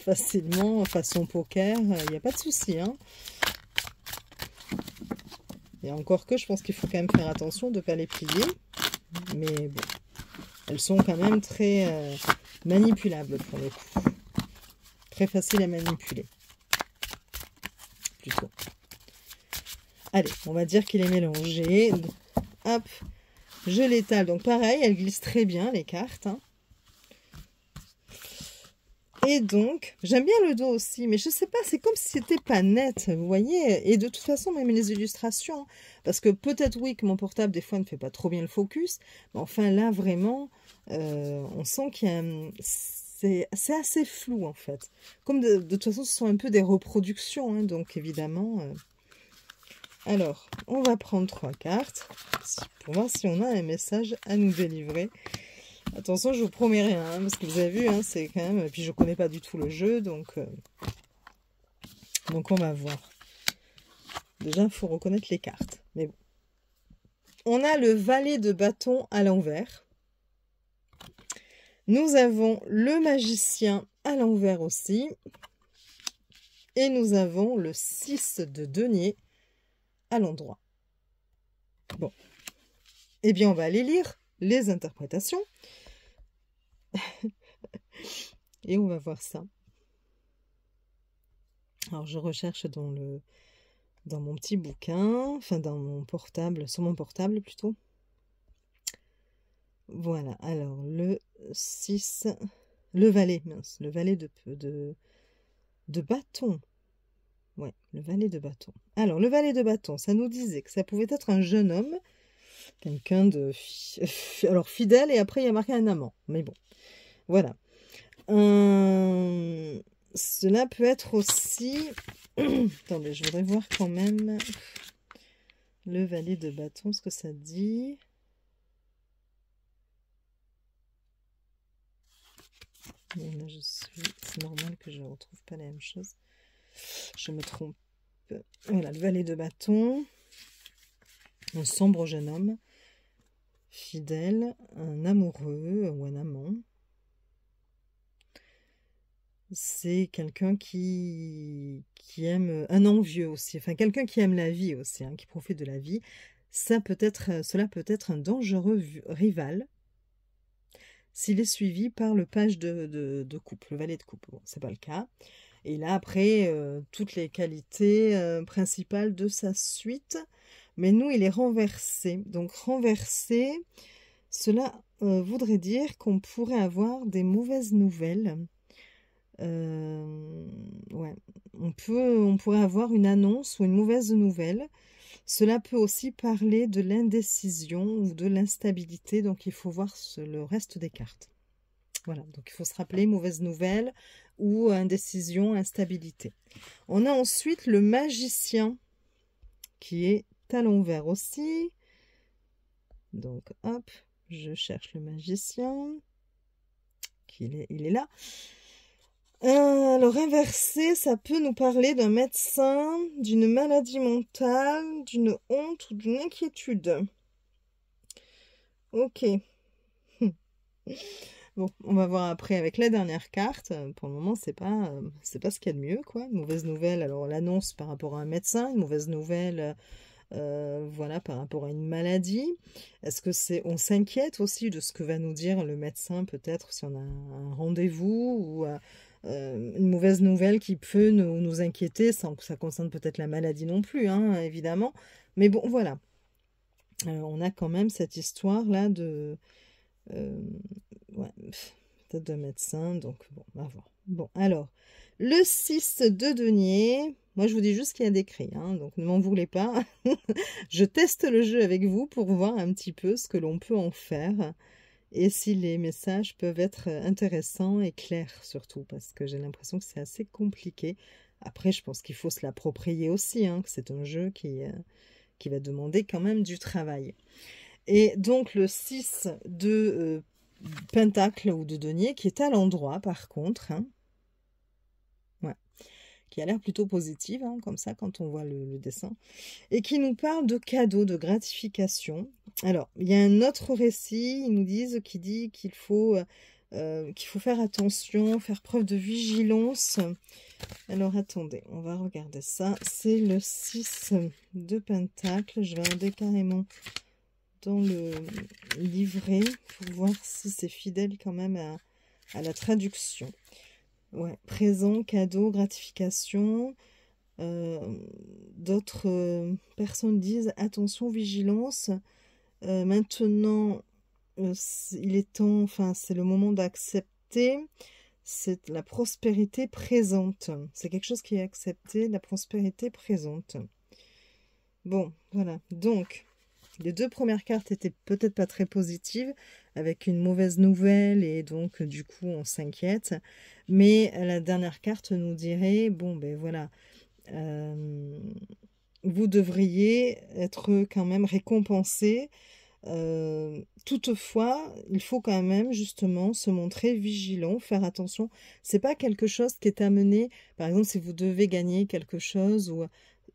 Speaker 1: facilement, façon poker, il n'y a pas de souci, hein. Et encore que je pense qu'il faut quand même faire attention de ne pas les plier. Mais bon, elles sont quand même très manipulables pour le coup. Très facile à manipuler. Plutôt. Allez, on va dire qu'il est mélangé. Hop, je l'étale. Donc pareil, elles glissent très bien les cartes, hein. Et donc, j'aime bien le dos aussi, mais je sais pas, c'est comme si c'était pas net, vous voyez. Et de toute façon, même les illustrations, parce que peut-être oui que mon portable des fois ne fait pas trop bien le focus, mais enfin là vraiment, on sent qu'il y a c'est assez flou en fait. Comme de toute façon, ce sont un peu des reproductions, hein, donc évidemment. Alors, on va prendre 3 cartes pour voir si on a un message à nous délivrer. Attention, je vous promets rien, hein, parce que vous avez vu, hein, c'est quand même... Et puis je connais pas du tout le jeu, donc on va voir. Déjà, il faut reconnaître les cartes. Mais bon. On a le valet de bâton à l'envers. Nous avons le magicien à l'envers aussi. Et nous avons le 6 de denier à l'endroit. Bon. Eh bien, on va aller lire les interprétations. Et on va voir ça. Alors, je recherche dans mon petit bouquin, enfin dans mon portable, sur mon portable plutôt. Voilà, alors le 6, le valet, mince, le valet de bâton. Ouais, le valet de bâton. Alors, le valet de bâton, ça nous disait que ça pouvait être un jeune homme, quelqu'un de alors fidèle, et après il y a marqué un amant. Mais bon, voilà. Cela peut être aussi... Attendez, je voudrais voir quand même le valet de bâton, ce que ça dit. Et là, c'est normal que je ne retrouve pas la même chose. Je me trompe. Voilà, le valet de bâton. Un sombre jeune homme. Fidèle. Un amoureux ou un amant. C'est quelqu'un qui aime un envieux aussi. Enfin, quelqu'un qui aime la vie aussi, hein, qui profite de la vie. Cela peut être un dangereux rival s'il est suivi par le page de coupe, le valet de coupe. Bon, c'est pas le cas. Et là, après, toutes les qualités principales de sa suite. Mais nous, il est renversé. Donc, renversé, cela voudrait dire qu'on pourrait avoir des mauvaises nouvelles. Ouais, on pourrait avoir une annonce ou une mauvaise nouvelle. Cela peut aussi parler de l'indécision ou de l'instabilité. Donc, il faut voir le reste des cartes. Voilà, donc il faut se rappeler mauvaise nouvelle ou indécision, instabilité. On a ensuite le magicien qui est à l'envers aussi. Donc hop, je cherche le magicien. Il est là. Alors inversé, ça peut nous parler d'un médecin, d'une maladie mentale, d'une honte ou d'une inquiétude. Ok. Bon, on va voir après avec la dernière carte. Pour le moment, c'est pas ce qu'il y a de mieux, quoi. Une mauvaise nouvelle, alors l'annonce par rapport à un médecin, une mauvaise nouvelle, voilà, par rapport à une maladie. Est-ce que on s'inquiète aussi de ce que va nous dire le médecin, peut-être si on a un rendez-vous ou une mauvaise nouvelle qui peut nous inquiéter, sans que ça concerne peut-être la maladie non plus, hein, évidemment. Mais bon, voilà. On a quand même cette histoire-là de... ouais, peut-être de médecin, donc bon, on va voir. Bon, alors, le 6 de denier, moi je vous dis juste qu'il y a décrit, hein, donc ne m'en voulez pas. Je teste le jeu avec vous pour voir un petit peu ce que l'on peut en faire et si les messages peuvent être intéressants et clairs surtout, parce que j'ai l'impression que c'est assez compliqué. Après, je pense qu'il faut se l'approprier aussi, hein, que c'est un jeu qui va demander quand même du travail. Et donc le 6 de pentacle ou de denier qui est à l'endroit par contre, hein, ouais, qui a l'air plutôt positive, hein, comme ça quand on voit le dessin, et qui nous parle de cadeaux, de gratification. Alors, il y a un autre récit, ils nous disent, qui dit qu'il faut faire attention, faire preuve de vigilance. Alors, attendez, on va regarder ça. C'est le 6 de pentacle. Je vais regarder carrément dans le livret pour voir si c'est fidèle quand même à la traduction. Ouais, présent, cadeau, gratification. D'autres personnes disent attention, vigilance. Maintenant, il est temps, enfin, c'est le moment d'accepter. C'est la prospérité présente. C'est quelque chose qui est accepté, la prospérité présente. Bon, voilà. Donc, les deux premières cartes étaient peut-être pas très positives, avec une mauvaise nouvelle, et donc, du coup, on s'inquiète. Mais la dernière carte nous dirait, bon, ben voilà, vous devriez être quand même récompensé. Toutefois, il faut quand même justement se montrer vigilant, faire attention. C'est pas quelque chose qui est amené, par exemple, si vous devez gagner quelque chose, ou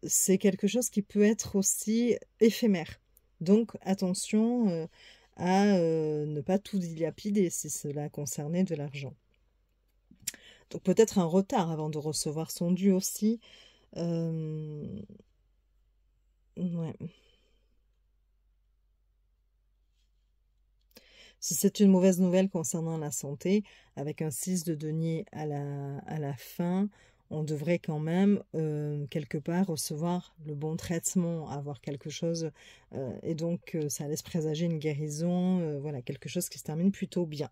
Speaker 1: c'est quelque chose qui peut être aussi éphémère. Donc, attention à ne pas tout dilapider si cela concernait de l'argent. Donc, peut-être un retard avant de recevoir son dû aussi. Ouais. Si c'est une mauvaise nouvelle concernant la santé, avec un 6 de denier à la fin, on devrait quand même, quelque part, recevoir le bon traitement, avoir quelque chose, et donc ça laisse présager une guérison, voilà, quelque chose qui se termine plutôt bien.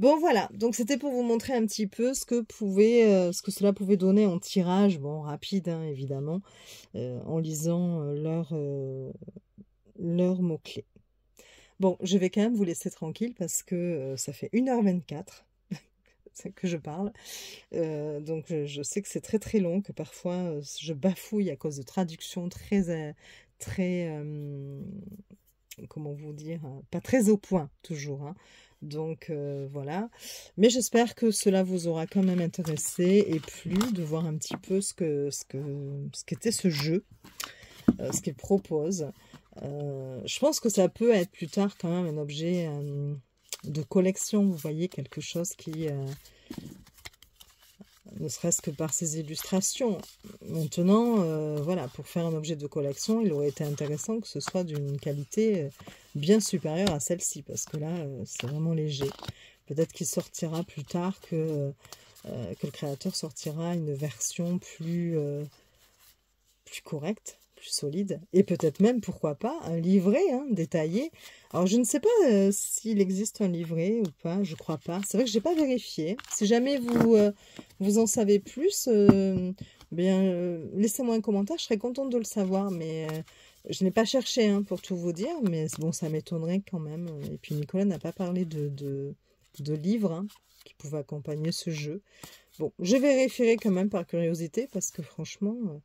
Speaker 1: Bon voilà, donc c'était pour vous montrer un petit peu ce que cela pouvait donner en tirage, bon rapide hein, évidemment, en lisant leurs mots-clés. Bon, je vais quand même vous laisser tranquille parce que ça fait 1h24 que je parle. Donc je sais que c'est très très long, que parfois je bafouille à cause de traductions comment vous dire, pas très au point toujours. Hein. Donc voilà. Mais j'espère que cela vous aura quand même intéressé et plu de voir un petit peu ce qu'était ce jeu, ce qu'il propose. Je pense que ça peut être plus tard quand même un objet de collection. Vous voyez, quelque chose qui... ne serait-ce que par ses illustrations. Maintenant, voilà, pour faire un objet de collection, il aurait été intéressant que ce soit d'une qualité bien supérieure à celle-ci, parce que là, c'est vraiment léger. Peut-être qu'il sortira plus tard, que le créateur sortira une version plus correcte, plus solide, et peut-être même, pourquoi pas, un livret hein, détaillé. Alors, je ne sais pas s'il existe un livret ou pas, je crois pas. C'est vrai que je n'ai pas vérifié. Si jamais vous en savez plus, laissez-moi un commentaire, je serais contente de le savoir, mais je n'ai pas cherché hein, pour tout vous dire, mais bon, ça m'étonnerait quand même. Et puis, Nicolas n'a pas parlé de livres hein, qui pouvaient accompagner ce jeu. Bon, je vérifierai quand même par curiosité, parce que franchement...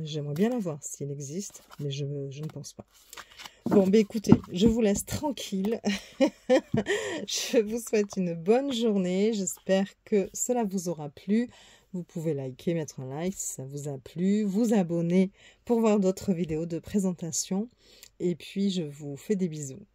Speaker 1: j'aimerais bien la voir s'il existe, mais je ne pense pas. Bon, écoutez, je vous laisse tranquille. Je vous souhaite une bonne journée. J'espère que cela vous aura plu. Vous pouvez liker, mettre un like si ça vous a plu, vous abonner pour voir d'autres vidéos de présentation. Et puis, je vous fais des bisous.